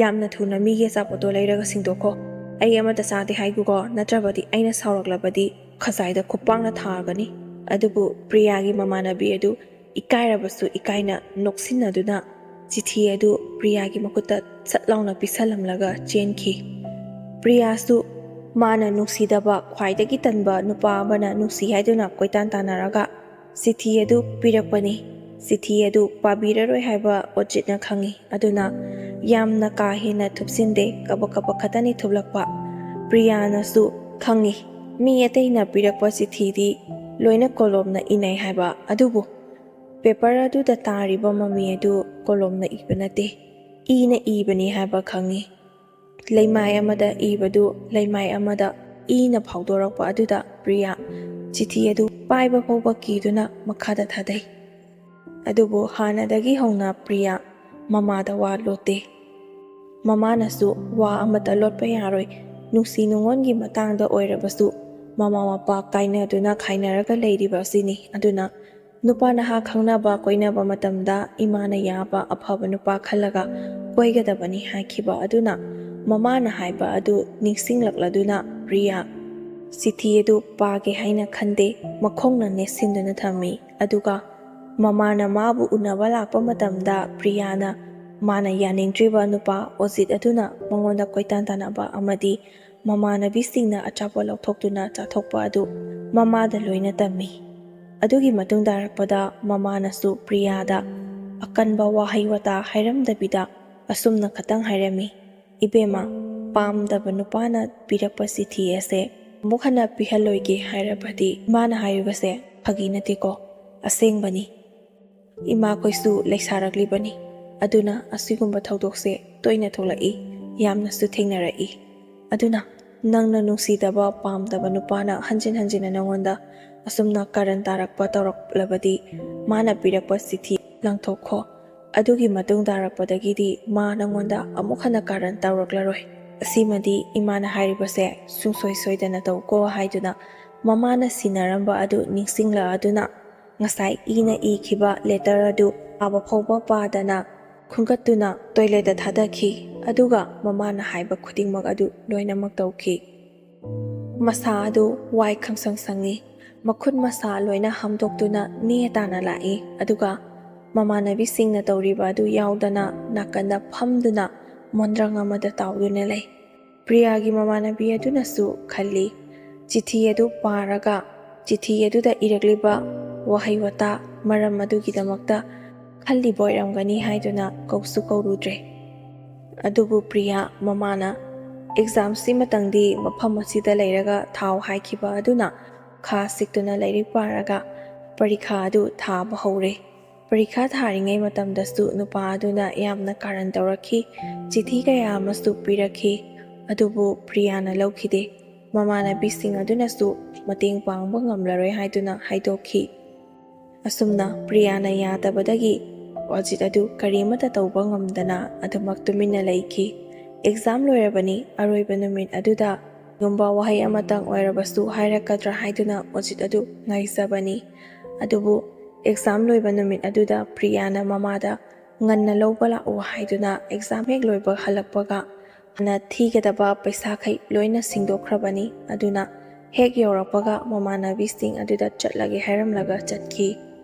ꯌꯥꯝꯅ ꯊꯨꯅ ꯃꯤꯒꯤ ꯑꯆꯥꯄꯣꯠꯇꯣ ꯂꯩꯔꯒ ꯁꯤꯡꯗꯣꯛꯈꯣ꯫ ꯑꯩ ꯑꯃꯠꯇ ꯆꯥꯗꯦ ꯍꯥꯏꯒꯨꯀꯣ, ꯅꯠꯇ꯭ꯔꯕꯗꯤ ꯑꯩꯅ ꯁꯥꯎꯔꯛꯂꯕꯗꯤ ꯈꯖꯥꯏꯗ ꯈꯨꯄꯥꯛꯅ ꯊꯥꯒꯅꯤ꯫ ꯑꯗꯨꯕꯨ ꯄ꯭ꯔꯤꯌꯥꯒꯤ ꯃꯃꯥꯟꯅꯕꯤ ꯑꯗꯨ ꯏꯀꯥꯏꯔꯕꯁꯨ ꯏꯀꯥꯏꯅ ꯅꯣꯛꯁꯤꯟꯅꯗꯨꯅ ꯆꯤꯊꯤ ꯑꯗꯨ ꯄ꯭ꯔꯤꯌꯥꯒꯤ ꯃꯈꯨꯠꯇ ꯁꯠ ꯂꯥꯎꯅ ꯄꯤꯁꯜꯂꯝꯂꯒ ꯆꯦꯟꯈꯤ꯫ ꯄ꯭ꯔꯤꯌꯥꯁꯨ ꯃꯥꯅ ꯅꯨꯡꯁꯤꯗꯕ ꯈ꯭ꯋꯥꯏꯗꯒꯤ ꯇꯟꯕ ꯅꯨꯄꯥ ꯑꯃꯅ ꯅꯨꯡꯁꯤ ꯍꯥꯏꯗꯨꯅ ꯀꯣꯏꯇꯥꯟ ꯇꯥꯟꯅꯔꯒ ꯆꯤꯊꯤ ꯑꯗꯨ ꯄꯤꯔꯛꯄꯅꯤ꯫ ꯆꯤꯊꯤ ꯑꯗꯨ ꯄꯥꯕꯤꯔꯔꯣꯏ ꯍꯥꯏꯕ ꯑꯣꯖꯤꯠꯅ ꯈꯪꯉꯤ꯫ ꯑꯗꯨꯅ ꯌꯥꯝꯅ ꯀꯥ ꯍꯦꯟꯅ ꯊꯨꯞꯆꯤꯟꯗꯦ, ꯀꯕꯛ ꯀꯕꯛ ꯈꯛꯇꯅꯤ ꯊꯨꯞꯂꯛꯄ꯫ ꯄ꯭ꯔꯤꯌꯥꯅꯁꯨ ꯈꯪꯉꯤ ꯃꯤ ꯑꯇꯩꯅ ꯄꯤꯔꯛꯄ ꯆꯤꯊꯤꯗꯤ ꯂꯣꯏꯅ ꯀꯣꯂꯣꯝꯅ ꯏꯅꯩ ꯍꯥꯏꯕ, ꯑꯗꯨꯕꯨ ꯄꯦꯄꯔ ꯑꯗꯨꯗ ꯇꯥꯔꯤꯕ ꯃꯃꯤ ꯑꯗꯨ ꯀꯣꯂꯣꯝꯅ ꯏꯕ ꯅꯠꯇꯦ, ꯏꯅ ꯏꯕꯅꯤ ꯍꯥꯏꯕ ꯈꯪꯉꯤ꯫ ꯂꯩꯃꯥꯏ ꯑꯃꯗ ꯏꯕꯗꯨ ꯂꯩꯃꯥꯏ ꯑꯃꯗ ꯏꯅ ꯐꯥꯎꯗꯣꯔꯛꯄ ꯑꯗꯨꯗ ꯄ꯭ꯔꯤꯌꯥ ꯆꯤꯊꯤ ꯑꯗꯨ ꯄꯥꯏꯕ ꯐꯥꯎꯕ ꯀꯤꯗꯨꯅ ꯃꯈꯥꯗ ꯊꯥꯗꯩ꯫ ꯑꯗꯨꯕꯨ ꯍꯥꯟꯅꯗꯒꯤ ꯍꯧꯅ ꯄ꯭ꯔꯤꯌꯥ ꯃꯃꯥꯗ ꯋꯥ ꯂꯣꯠꯇꯦ꯫ ꯃꯃꯥꯅꯁꯨ ꯋꯥ ꯑꯃꯠꯇ ꯂꯣꯠꯄ ꯌꯥꯔꯣꯏ꯫ ꯅꯨꯡꯁꯤ ꯅꯨꯡꯉꯣꯟꯒꯤ ꯃꯇꯥꯡꯗ ꯑꯣꯏꯔꯕꯁꯨ ꯃꯃꯥ ꯃꯄꯥ ꯀꯥꯏꯅꯗꯨꯅ ꯈꯥꯏꯅꯔꯒ ꯂꯩꯔꯤꯕ ꯑꯁꯤꯅꯤ꯫ ꯑꯗꯨꯅ ꯅꯨꯄꯥ ꯅꯍꯥ ꯈꯪꯅꯕ ꯀꯣꯏꯅꯕ ꯃꯇꯝꯗ ꯏꯃꯥꯅ ꯌꯥꯕ ꯑꯐꯕ ꯅꯨꯄꯥ ꯈꯜꯂꯒ ꯀꯣꯏꯒꯗꯕꯅꯤ ꯍꯥꯏꯈꯤꯕ ꯑꯗꯨꯅ ꯃꯃꯥꯅ ꯍꯥꯏꯕ ꯑꯗꯨ ꯅꯤꯡꯁꯤꯡꯂꯛꯂꯗꯨꯅ ꯄ꯭ꯔꯤꯌꯥ ꯆꯤꯊꯤ ꯑꯗꯨ ꯄꯥꯒꯦ ꯍꯥꯏꯅ ꯈꯟꯗꯦ, ꯃꯈꯣꯡꯅ ꯅꯦꯠꯁꯤꯟꯗꯨꯅ ꯊꯝꯃꯤ꯫ ꯑꯗꯨꯒ ꯃꯃꯥꯅ ꯃꯥꯕꯨ ꯎꯅꯕ ꯂꯥꯛꯄ ꯃꯇꯝꯗ ꯄ꯭ꯔꯤꯌꯥꯅ ꯃꯥꯅ ꯌꯥꯅꯤꯡꯗ꯭ꯔꯤꯕ ꯅꯨꯄꯥ ꯑꯣꯖꯤꯠ ꯑꯗꯨꯅ ꯃꯉꯣꯟꯗ ꯀꯣꯏꯇꯥꯟ ꯇꯥꯟꯅꯕ ꯑꯃꯗꯤ ꯃꯃꯥꯟꯅꯕꯤꯁꯤꯡꯅ ꯑꯆꯥꯄꯣꯠ ꯂꯧꯊꯣꯛꯇꯨꯅ ꯆꯥꯊꯣꯛꯄ ꯑꯗꯨ ꯃꯃꯥꯗ ꯂꯣꯏꯅ ꯇꯝꯃꯤ꯫ ꯑꯗꯨꯒꯤ ꯃꯇꯨꯡ ꯇꯥꯔꯛꯄꯗ ꯃꯃꯥꯅꯁꯨ ꯄ꯭ꯔꯤꯌꯥꯗ ꯑꯀꯟꯕ ꯋꯥꯍꯩ ꯋꯥꯇꯥ ꯍꯥꯏꯔꯝꯗꯕꯤꯗ ꯑꯁꯨꯝꯅ ꯈꯇꯪ ꯍꯥꯏꯔꯝꯃꯤ, ꯏꯕꯦꯝꯃ, ꯄꯥꯝꯗꯕ ꯅꯨꯄꯥꯅ ꯄꯤꯔꯛꯄ ꯆꯤꯊꯤ ꯑꯁꯦ ꯑꯃꯨꯛ ꯍꯟꯅ ꯄꯤꯍꯜꯂꯣꯏꯒꯦ ꯍꯥꯏꯔꯕꯗꯤ ꯏꯃꯥꯅ ꯍꯥꯏꯔꯤꯕꯁꯦ ꯐꯥꯒꯤ ꯅꯠꯇꯦꯀꯣ, ꯑꯁꯦꯡꯕꯅꯤ꯫ ꯏꯃꯥꯈꯣꯏꯁꯨ ꯂꯩꯁꯥꯔꯛꯂꯤꯕꯅꯤ, ꯑꯗꯨꯅ ꯑꯁꯤꯒꯨꯝꯕ ꯊꯧꯗꯣꯛꯁꯦ ꯇꯣꯏꯅ ꯊꯣꯛꯂꯛꯏ, ꯌꯥꯝꯅꯁꯨ ꯊꯦꯡꯅꯔꯛꯏ꯫ ꯑꯗꯨꯅ ꯅꯪꯅ ꯅꯨꯡꯁꯤꯗꯕ ꯄꯥꯝꯗꯕ ꯅꯨꯄꯥꯅ ꯍꯟꯖꯤꯟ ꯍꯟꯖꯤꯟꯅ ꯅꯉꯣꯟꯗ ꯑꯁꯨꯝꯅ ꯀꯥꯔꯟ ꯇꯥꯔꯛꯄ ꯇꯧꯔꯛꯂꯕꯗꯤ ꯃꯥꯅ ꯄꯤꯔꯛꯄ ꯆꯤꯊꯤ ꯂꯪꯊꯣꯛꯈꯣ꯫ ꯑꯗꯨꯒꯤ ꯃꯇꯨꯡ ꯇꯥꯔꯛꯄꯗꯒꯤꯗꯤ ꯃꯥ ꯅꯉꯣꯟꯗ ꯑꯃꯨꯛ ꯍꯟꯅ ꯀꯥꯔꯟ ꯇꯧꯔꯛꯂꯔꯣꯏ꯫ ꯑꯁꯤꯃꯗꯤ ꯏꯃꯥꯅ ꯍꯥꯏꯔꯤꯕꯁꯦ ꯁꯨꯡꯁꯣꯏ ꯁꯣꯏꯗꯅ ꯇꯧꯀꯣ ꯍꯥꯏꯗꯨꯅ ꯃꯃꯥꯅ ꯁꯤꯟꯅꯔꯝꯕ ꯑꯗꯨ ꯅꯤꯡꯁꯤꯡꯂꯛꯑꯗꯨꯅ ꯉꯁꯥꯏ ꯏꯅ ꯏꯈꯤꯕ ꯂꯦꯇꯔ ꯑꯗꯨ ꯄꯥꯕ ꯐꯥꯎꯕ ꯄꯥꯗꯅ ꯈꯨꯟꯒꯠꯇꯨꯅ ꯇꯣꯏꯂꯦꯠꯇ ꯊꯥꯗꯈꯤ꯫ ꯑꯗꯨꯒ ꯃꯃꯥꯅ ꯍꯥꯏꯕ ꯈꯨꯗꯤꯡꯃꯛ ꯑꯗꯨ ꯂꯣꯏꯅꯃꯛ ꯇꯧꯈꯤ꯫ ꯃꯁꯥ ꯑꯗꯨ ꯋꯥꯏ ꯈꯪꯁꯪ ꯁꯪꯉꯤ, ꯃꯈꯨꯠ ꯃꯁꯥ ꯂꯣꯏꯅ ꯍꯥꯝꯗꯣꯛꯇꯨꯅ ꯅꯦ ꯇꯥꯅ ꯂꯥꯛꯏ꯫ ꯑꯗꯨꯒ ꯃꯃꯥꯟꯅꯕꯤꯁꯤꯡꯅ ꯇꯧꯔꯤꯕ ꯑꯗꯨ ꯌꯥꯎꯗꯅ ꯅꯥꯀꯟꯗ ꯐꯝꯗꯨꯅ ꯃꯣꯟꯗ꯭ꯔꯪ ꯑꯃꯗ ꯇꯥꯎꯗꯨꯅ ꯂꯩ꯫ ꯄ꯭ꯔꯤꯌꯥꯒꯤ ꯃꯃꯥꯟꯅꯕꯤ ꯑꯗꯨꯅꯁꯨ ꯈꯜꯂꯤ, ꯆꯤꯊꯤ ꯑꯗꯨ ꯄꯥꯔꯒ ꯆꯤꯊꯤ ꯑꯗꯨꯗ ꯏꯔꯛꯂꯤꯕ ꯋꯥꯍꯩ ꯋꯥꯇꯥ ꯃꯔꯝ ꯑꯗꯨꯒꯤꯗꯃꯛꯇ ꯈꯜꯂꯤꯕ ꯑꯣꯏꯔꯝꯒꯅꯤ ꯍꯥꯏꯗꯨꯅ ꯀꯧꯁꯨ ꯀꯧꯔꯨꯗ꯭ꯔꯦ꯫ ꯑꯗꯨꯕꯨ ꯄ꯭ꯔꯤꯌꯥ ꯃꯃꯥꯅ ꯑꯦꯛꯖꯥꯝꯁꯤꯃꯇꯪꯗꯤ ꯃꯐꯝ ꯑꯁꯤꯗ ꯂꯩꯔꯒ ꯊꯥꯎ ꯍꯥꯏꯈꯤꯕ ꯑꯗꯨꯅ ꯈꯥ ꯁꯤꯛꯇꯨꯅ ꯂꯥꯏꯔꯤꯛ ꯄꯥꯔꯒ ꯄꯔꯤꯈꯥ ꯑꯗꯨ ꯊꯥꯕ ꯍꯧꯔꯦ꯫ ꯄꯔꯤꯈꯥ ꯊꯥꯔꯤꯉꯩ ꯃꯇꯝꯗꯁꯨ ꯅꯨꯄꯥ ꯑꯗꯨꯅ ꯌꯥꯝꯅ ꯀꯥꯔꯟ ꯇꯧꯔꯛꯈꯤ, ꯆꯤꯊꯤ ꯀꯌꯥ ꯑꯃꯁꯨ ꯄꯤꯔꯛꯈꯤ꯫ ꯑꯗꯨꯕꯨ ꯄ꯭ꯔꯤꯌꯥꯅ ꯂꯧꯈꯤꯗꯦ꯫ ꯃꯃꯥꯟꯅꯕꯤꯁꯤꯡ ꯑꯗꯨꯅꯁꯨ ꯃꯇꯦꯡ ꯄꯥꯡꯕ ꯉꯝꯂꯔꯣꯏ ꯍꯥꯏꯗꯨꯅ ꯍꯥꯏꯗꯣꯛꯈꯤ꯫ ꯑꯁꯨꯝꯅ ꯄ꯭ꯔꯤꯌꯥꯅ ꯌꯥꯗꯕꯗꯒꯤ ꯑꯣꯖꯤꯠ ꯑꯗꯨ ꯀꯔꯤꯃꯠꯇ ꯇꯧꯕ ꯉꯝꯗꯅ ꯑꯗꯨꯃꯛ ꯇꯨꯃꯤꯟꯅ ꯂꯩꯈꯤ꯫ ꯑꯦꯛꯖꯥꯝ ꯂꯣꯏꯔꯕꯅꯤ, ꯑꯔꯣꯏꯕ ꯅꯨꯃꯤꯠ ꯑꯗꯨꯗ ꯀꯔꯤꯒꯨꯝꯕ ꯋꯥꯍꯩ ꯑꯃꯇꯪ ꯑꯣꯏꯔꯕꯁꯨ ꯍꯥꯏꯔꯛꯀꯗ꯭ꯔꯥ ꯍꯥꯏꯗꯨꯅ ꯑꯣꯖꯤꯠ ꯑꯗꯨ ꯉꯥꯏꯖꯕꯅꯤ꯫ ꯑꯗꯨꯕꯨ ꯑꯦꯛꯖꯥꯝ ꯂꯣꯏꯕ ꯅꯨꯃꯤꯠ ꯑꯗꯨꯗ ꯄ꯭ꯔꯤꯌꯥꯅ ꯃꯃꯥꯗ ꯉꯟꯅ ꯂꯧꯕ ꯂꯥꯛꯎ ꯍꯥꯏꯗꯨꯅ ꯑꯦꯛꯖꯥꯝ ꯍꯦꯛ ꯂꯣꯏꯕ ꯍꯜꯂꯛꯄꯒ ꯍꯥꯟꯅ ꯊꯤꯒꯗꯕ ꯄꯩꯁꯥꯈꯩ ꯂꯣꯏꯅ ꯁꯤꯡꯗꯣꯛꯈ꯭ꯔꯕꯅꯤ꯫ ꯑꯗꯨꯅ ꯍꯦꯛ ꯌꯧꯔꯛꯄꯒ ꯃꯃꯥꯟꯅꯕꯤꯁꯤꯡ ꯑꯗꯨꯗ ꯆꯠꯂꯒꯦ ꯍꯥꯏꯔꯝꯂꯒ ꯆꯠꯈꯤ꯫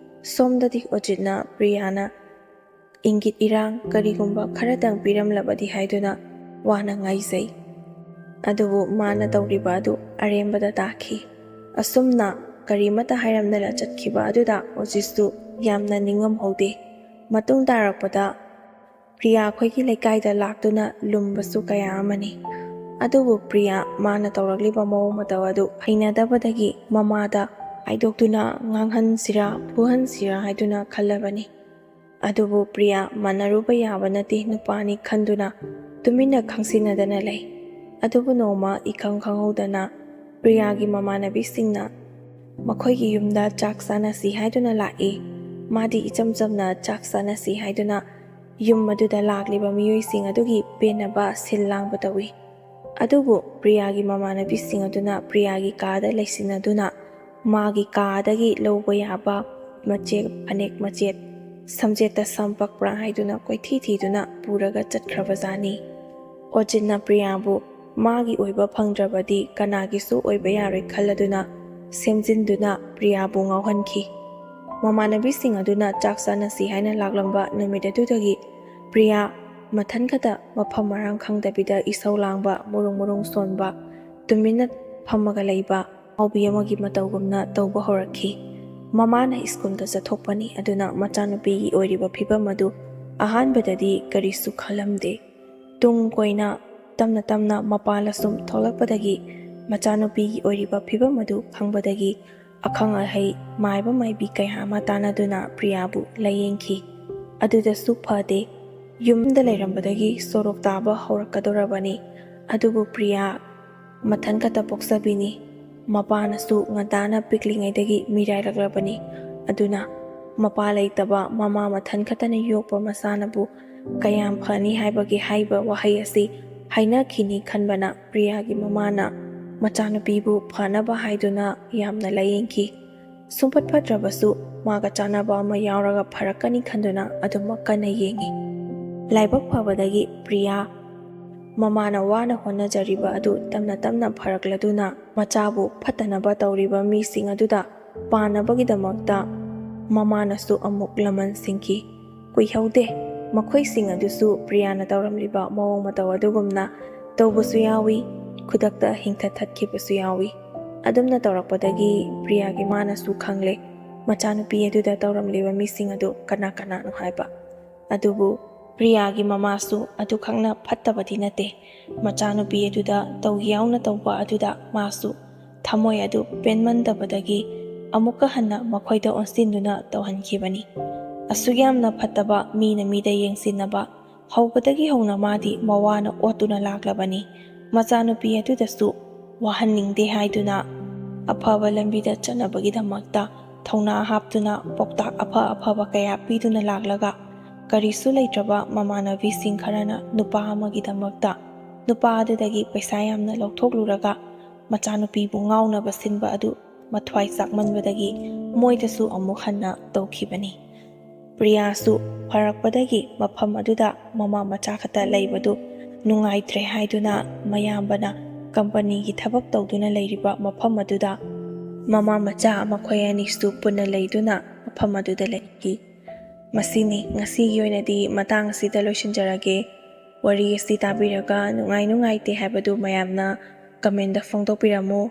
ꯁꯣꯝꯗꯗꯤ ꯑꯣꯖꯤꯠꯅ ꯄ꯭ꯔꯤꯌꯥꯅ ꯏꯪꯒꯤꯠ ꯏꯔꯥꯡ ꯀꯔꯤꯒꯨꯝꯕ ꯈꯔꯗꯪ ꯄꯤꯔꯝꯂꯕꯗꯤ ꯍꯥꯏꯗꯨꯅ ꯋꯥꯅ ꯉꯥꯏꯖꯩ꯫ ꯑꯗꯨꯕꯨ ꯃꯥꯅ ꯇꯧꯔꯤꯕ ꯑꯗꯨ ꯑꯔꯦꯝꯕꯗ ꯇꯥꯈꯤ꯫ ꯑꯁꯨꯝꯅ ꯀꯔꯤꯃꯠꯇ ꯍꯥꯏꯔꯝꯗꯅ ꯆꯠꯈꯤꯕ ꯑꯗꯨꯗ ꯑꯣꯖꯤꯠꯁꯨ ꯌꯥꯝꯅ ꯅꯤꯡꯉꯝꯍꯧꯗꯦ꯫ ꯃꯇꯨꯡ ꯇꯥꯔꯛꯄꯗ ꯄ꯭ꯔꯤꯌꯥ ꯈꯣꯏꯒꯤ ꯂꯩꯀꯥꯏꯗ ꯂꯥꯛꯇꯨꯅ ꯂꯨꯝꯕꯁꯨ ꯀꯌꯥ ꯑꯃꯅꯤ꯫ ꯑꯗꯨꯕꯨ ꯄ꯭ꯔꯤꯌꯥ ꯃꯥꯅ ꯇꯧꯔꯛꯂꯤꯕ ꯃꯑꯣꯡ ꯃꯇꯧ ꯑꯗꯨ ꯍꯩꯅꯗꯕꯗꯒꯤ ꯃꯃꯥꯗ ꯍꯥꯏꯗꯣꯛꯇꯨꯅ ꯉꯥꯡꯍꯟꯁꯤꯔꯥ ꯐꯨꯍꯟꯁꯤꯔꯥ ꯍꯥꯏꯗꯨꯅ ꯈꯜꯂꯕꯅꯤ꯫ ꯑꯗꯨꯕꯨ ꯄ꯭ꯔꯤꯌꯥ ꯃꯥꯟꯅꯔꯨꯕ ꯌꯥꯕ ꯅꯠꯇꯦ ꯅꯨꯄꯥꯅꯤ ꯈꯟꯗꯨꯅ ꯇꯨꯃꯤꯟꯅ ꯈꯪꯁꯤꯟꯅꯗꯅ ꯂꯩ꯫ ꯑꯗꯨꯕꯨ ꯅꯣꯡꯃ ꯏꯈꯪ ꯈꯪꯍꯧꯗꯅ ꯄ꯭ꯔꯤꯌꯥꯒꯤ ꯃꯃꯥꯟꯅꯕꯤꯁꯤꯡꯅ ꯃꯈꯣꯏꯒꯤ ꯌꯨꯝꯗ ꯆꯥꯛ ꯆꯥꯅꯁꯤ ꯍꯥꯏꯗꯨꯅ ꯂꯥꯛꯏ꯫ ꯃꯥꯗꯤ ꯏꯆꯝ ꯆꯝꯅ ꯆꯥꯛ ꯆꯥꯅꯁꯤ ꯍꯥꯏꯗꯨꯅ ꯌꯨꯝ ꯑꯗꯨꯗ ꯂꯥꯛꯂꯤꯕ ꯃꯤꯑꯣꯏꯁꯤꯡ ꯑꯗꯨꯒꯤ ꯄꯦꯟꯅꯕ ꯁꯤꯜ ꯂꯥꯡꯕ ꯇꯧꯏ꯫ ꯑꯗꯨꯕꯨ ꯄ꯭ꯔꯤꯌꯥꯒꯤ ꯃꯃꯥꯟꯅꯕꯤꯁꯤꯡ ꯑꯗꯨꯅ ꯄ꯭ꯔꯤꯌꯥꯒꯤ ꯀꯥꯗ ꯂꯩꯁꯤꯟꯅꯗꯨꯅ ꯃꯥꯒꯤ ꯀꯥꯗꯒꯤ ꯂꯧꯕ ꯌꯥꯕ ꯃꯆꯦꯠ ꯐꯅꯦꯛ ꯃꯆꯦꯠ ꯁꯝꯖꯦꯠꯇ ꯁꯝ ꯄꯛꯄ꯭ꯔꯥ ꯍꯥꯏꯗꯨꯅ ꯀꯣꯏꯊꯤ ꯊꯤꯗꯨꯅ ꯄꯨꯔꯒ ꯆꯠꯈ꯭ꯔꯕꯖꯥꯠꯅꯤ꯫ ꯑꯣꯖꯤꯟꯅ ꯄ꯭ꯔꯤꯌꯥꯕꯨ ꯃꯥꯒꯤ ꯑꯣꯏꯕ ꯐꯪꯗ꯭ꯔꯕꯗꯤ ꯀꯅꯥꯒꯤꯁꯨ ꯑꯣꯏꯕ ꯌꯥꯔꯣꯏ ꯈꯜꯂꯗꯨꯅ ꯁꯦꯝꯖꯤꯟꯗꯨꯅ ꯄ꯭ꯔꯤꯌꯥꯕꯨ ꯉꯥꯎꯍꯟꯈꯤ꯫ ꯃꯃꯥꯟꯅꯕꯤꯁꯤꯡ ꯑꯗꯨꯅ ꯆꯥꯛ ꯆꯥꯅꯁꯤ ꯍꯥꯏꯅ ꯂꯥꯛꯂꯝꯕ ꯅꯨꯃꯤꯠ ꯑꯗꯨꯗꯒꯤ ꯄ꯭ꯔꯤꯌꯥ ꯃꯊꯟꯈꯇ ꯃꯐꯝ ꯃꯔꯥꯡ ꯈꯪꯗꯕꯤꯗ ꯏꯁꯧ ꯂꯥꯡꯕ, ꯃꯨꯔꯨꯡ ꯃꯨꯔꯨꯡ ꯁꯣꯟꯕ, ꯇꯨꯃꯤꯟꯅ ꯐꯝꯃꯒ ꯂꯩꯕ ꯑꯉꯥꯎꯕꯤ ꯑꯃꯒꯤ ꯃꯇꯧꯒꯨꯝꯅ ꯇꯧꯕ ꯍꯧꯔꯛꯈꯤ꯫ ꯃꯃꯥꯅ ꯁ꯭ꯀꯨꯜꯗ ꯆꯠꯊꯣꯛꯄꯅꯤ ꯑꯗꯨꯅ ꯃꯆꯥꯅꯨꯄꯤꯒꯤ ꯑꯣꯏꯔꯤꯕ ꯐꯤꯕꯝ ꯑꯗꯨ ꯑꯍꯥꯟꯕꯗꯗꯤ ꯀꯔꯤꯁꯨ ꯈꯜꯂꯝꯗꯦ꯫ ꯇꯨꯡ ꯀꯣꯏꯅ ꯇꯞꯅ ꯇꯞꯅ ꯃꯄꯥꯟ ꯑꯁꯨꯝ ꯊꯣꯛꯂꯛꯄꯗꯒꯤ ꯃꯆꯥꯅꯨꯄꯤꯒꯤ ꯑꯣꯏꯔꯤꯕ ꯐꯤꯕꯝ ꯑꯗꯨ ꯈꯪꯕꯗꯒꯤ ꯑꯈꯪ ꯑꯍꯩ ꯃꯥꯏꯕ ꯃꯥꯏꯕꯤ ꯀꯌꯥ ꯑꯃ ꯇꯥꯟꯅꯗꯨꯅ ꯄ꯭ꯔꯤꯌꯥꯕꯨ ꯂꯥꯌꯦꯡꯈꯤ꯫ ꯑꯗꯨꯗꯁꯨ ꯐꯗꯦ꯫ ꯌꯨꯝꯗ ꯂꯩꯔꯝꯕꯗꯒꯤ ꯁꯣꯔꯣꯛ ꯇꯥꯕ ꯍꯧꯔꯛꯀꯗꯧꯔꯕꯅꯤ꯫ ꯑꯗꯨꯕꯨ ꯄ꯭ꯔꯤꯌꯥ ꯃꯊꯟꯈꯇ ꯄꯣꯛꯆꯕꯤꯅꯤ꯫ ꯃꯄꯥꯅꯁꯨ ꯉꯟꯇꯥꯅ ꯄꯤꯛꯂꯤꯉꯩꯗꯒꯤ ꯃꯤꯔꯥꯏꯔꯛꯂꯕꯅꯤ꯫ ꯑꯗꯨꯅ ꯃꯄꯥ ꯂꯩꯇꯕ ꯃꯃꯥ ꯃꯊꯟꯈꯇꯅ ꯌꯣꯛꯄ ꯃꯆꯥꯅꯕꯨ ꯀꯌꯥꯝ ꯐꯅꯤ ꯍꯥꯏꯕꯒꯤ ꯍꯥꯏꯕ ꯋꯥꯍꯩ ꯑꯁꯤ ꯍꯥꯏꯅꯈꯤꯅꯤ ꯈꯟꯕꯅ ꯄ꯭ꯔꯤꯌꯥꯒꯤ ꯃꯃꯥꯅ ꯃꯆꯥꯅꯨꯄꯤꯕꯨ ꯐꯅꯕ ꯍꯥꯏꯗꯨꯅ ꯌꯥꯝꯅ ꯂꯥꯌꯦꯡꯈꯤ꯫ ꯁꯨꯡꯐꯠ ꯐꯠꯇ꯭ꯔꯕꯁꯨ ꯃꯥꯒ ꯆꯥꯟꯅꯕ ꯑꯃ ꯌꯥꯎꯔꯒ ꯐꯔꯛꯀꯅꯤ ꯈꯟꯗꯨꯅ ꯑꯗꯨꯃꯛ ꯀꯟꯅ ꯌꯦꯡꯉꯤ꯫ ꯂꯥꯏꯕꯛ ꯐꯕꯗꯒꯤ ꯄ꯭ꯔꯤꯌꯥ ꯃꯃꯥꯅ ꯋꯥꯅ ꯍꯣꯠꯅꯖꯔꯤꯕ ꯑꯗꯨ ꯇꯞꯅ ꯇꯞꯅ ꯐꯔꯛꯂꯗꯨꯅ ꯃꯆꯥꯕꯨ ꯐꯠꯇꯅꯕ ꯇꯧꯔꯤꯕ ꯃꯤꯁꯤꯡ ꯑꯗꯨꯗ ꯄꯥꯟꯅꯕꯒꯤꯗꯃꯛꯇ ꯃꯃꯥꯅꯁꯨ ꯑꯃꯨꯛ ꯂꯃꯟ ꯁꯤꯡꯈꯤ꯫ ꯀꯨꯏꯍꯧꯗꯦ ꯃꯈꯣꯏꯁꯤꯡ ꯑꯗꯨꯁꯨ ꯄ꯭ꯔꯤꯌꯥꯅ ꯇꯧꯔꯝꯂꯤꯕ ꯃꯑꯣꯡ ꯃꯇꯧ ꯑꯗꯨꯒꯨꯝꯅ ꯇꯧꯕꯁꯨ ꯌꯥꯎꯏ, ꯈꯨꯗꯛꯇ ꯍꯤꯡꯊꯠꯈꯤꯕꯁꯨ ꯌꯥꯎꯏ꯫ ꯑꯗꯨꯝꯅ ꯇꯧꯔꯛꯄꯗꯒꯤ ꯄ꯭ꯔꯤꯌꯥꯒꯤ ꯃꯥꯅꯁꯨ ꯈꯪꯂꯦ ꯃꯆꯥꯅꯨꯄꯤ ꯑꯗꯨꯗ ꯇꯧꯔꯝꯂꯤꯕ ꯃꯤꯁꯤꯡ ꯑꯗꯨ ꯀꯅꯥ ꯀꯅꯥꯅꯣ ꯍꯥꯏꯕ꯫ ꯑꯗꯨꯕꯨ ꯄ꯭ꯔꯤꯌꯥꯒꯤ ꯃꯃꯥꯁꯨ ꯑꯗꯨꯈꯛꯅ ꯐꯠꯇꯕꯗꯤ ꯅꯠꯇꯦ꯫ ꯃꯆꯥꯅꯨꯄꯤ ꯑꯗꯨꯗ ꯇꯧꯒꯤ ꯌꯥꯎꯅ ꯇꯧꯕ ꯑꯗꯨꯗ ꯃꯥꯁꯨ ꯊꯃꯣꯏ ꯑꯗꯨ ꯄꯦꯟꯃꯟꯗꯕꯗꯒꯤ ꯑꯃꯨꯛꯀ ꯍꯟꯅ ꯃꯈꯣꯏꯗ ꯑꯣꯟꯁꯤꯟꯗꯨꯅ ꯇꯧꯍꯟꯈꯤꯕꯅꯤ꯫ ꯑꯁꯨꯛ ꯌꯥꯝꯅ ꯐꯠꯇꯕ ꯃꯤꯅ ꯃꯤꯗ ꯌꯦꯡꯁꯤꯟꯅꯕ ꯍꯧꯕꯗꯒꯤ ꯍꯧꯅ ꯃꯥꯗꯤ ꯃꯋꯥꯅ ꯑꯣꯠꯇꯨꯅ ꯂꯥꯛꯂꯕꯅꯤ꯫ ꯃꯆꯥꯅꯨꯄꯤ ꯑꯗꯨꯗꯁꯨ ꯋꯥꯍꯟꯅꯤꯡꯗꯦ ꯍꯥꯏꯗꯨꯅ ꯑꯐꯕ ꯂꯝꯕꯤꯗ ꯆꯠꯅꯕꯒꯤꯗꯃꯛꯇ ꯊꯧꯅꯥ ꯍꯥꯞꯇꯨꯅ ꯄꯥꯎꯇꯥꯛ ꯑꯐ ꯑꯐꯕ ꯀꯌꯥ ꯄꯤꯗꯨꯅ ꯂꯥꯛꯂꯒ ꯀꯔꯤꯁꯨ ꯂꯩꯇ꯭ꯔꯕ ꯃꯃꯥꯟꯅꯕꯤꯁꯤꯡ ꯈꯔꯅ ꯅꯨꯄꯥ ꯑꯃꯒꯤꯗꯃꯛꯇ ꯅꯨꯄꯥ ꯑꯗꯨꯗꯒꯤ ꯄꯩꯁꯥ ꯌꯥꯝꯅ ꯂꯧꯊꯣꯛꯂꯨꯔꯒ ꯃꯆꯥꯅꯨꯄꯤꯕꯨ ꯉꯥꯎꯅꯕ ꯁꯤꯟꯕ ꯑꯗꯨ ꯃꯊ꯭ꯋꯥꯏ ꯆꯥꯛꯃꯟꯕꯗꯒꯤ ꯃꯣꯏꯗꯁꯨ ꯑꯃꯨꯛ ꯍꯟꯅ ꯇꯧꯈꯤꯕꯅꯤ꯫ ꯄ꯭ꯔꯤꯌꯥꯁꯨ ꯐꯔꯛꯄꯗꯒꯤ ꯃꯐꯝ ꯑꯗꯨꯗ ꯃꯃꯥ ꯃꯆꯥ ꯈꯛꯇ ꯂꯩꯕꯗꯨ ꯅꯨꯡꯉꯥꯏꯇ꯭ꯔꯦ ꯍꯥꯏꯗꯨꯅ ꯃꯌꯥꯝꯕꯅ ꯀꯝꯄꯅꯤꯒꯤ ꯊꯕꯛ ꯇꯧꯗꯨꯅ ꯂꯩꯔꯤꯕ ꯃꯐꯝ ꯑꯗꯨꯗ ꯃꯃꯥ ꯃꯆꯥ ꯃꯈꯣꯏ ꯑꯅꯤꯁꯨ ꯄꯨꯟꯅ ꯂꯩꯗꯨꯅ ꯃꯐꯝ ꯑꯗꯨꯗ ꯂꯩꯈꯤ꯫ ꯃꯁꯤꯅꯤ ꯉꯁꯤꯒꯤ ꯑꯣꯏꯅꯗꯤ ꯃꯇꯥꯡ ꯑꯁꯤꯗ ꯂꯣꯏꯁꯤꯟꯖꯔꯒꯦ꯫ ꯋꯥꯔꯤ ꯑꯁꯤ ꯇꯥꯕꯤꯔꯒ ꯅꯨꯡꯉꯥꯏ ꯅꯨꯡꯉꯥꯏꯇꯦ ꯍꯥꯏꯕꯗꯨ ꯃꯌꯥꯝꯅ ꯀꯃꯦꯟꯗ ꯐꯣꯡꯗꯣꯛꯄꯤꯔꯝꯃꯨ꯫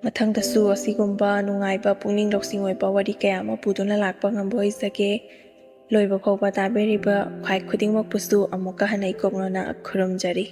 ꯃꯊꯪꯗꯁꯨ ꯑꯁꯤꯒꯨꯝꯕ ꯅꯨꯡꯉꯥꯏꯕ ꯄꯨꯛꯅꯤꯡ ꯂꯧꯁꯤꯡ ꯑꯣꯏꯕ ꯋꯥꯔꯤ ꯀꯌꯥ ꯑꯃ ꯄꯨꯗꯨꯅ ꯂꯥꯛꯄ ꯉꯝꯕ ꯑꯣꯏꯖꯒꯦ꯫ ꯂꯣꯏꯕ ꯐꯥꯎꯕ ꯇꯥꯕꯤꯔꯤꯕ ꯈ꯭ꯋꯥꯏ ꯈꯨꯗꯤꯡꯃꯛꯄꯨꯁꯨ ꯑꯃꯨꯛꯀ ꯍꯟꯅ ꯏꯀꯣꯛꯅꯅ ꯈꯨꯔꯨꯝꯖꯔꯤ꯫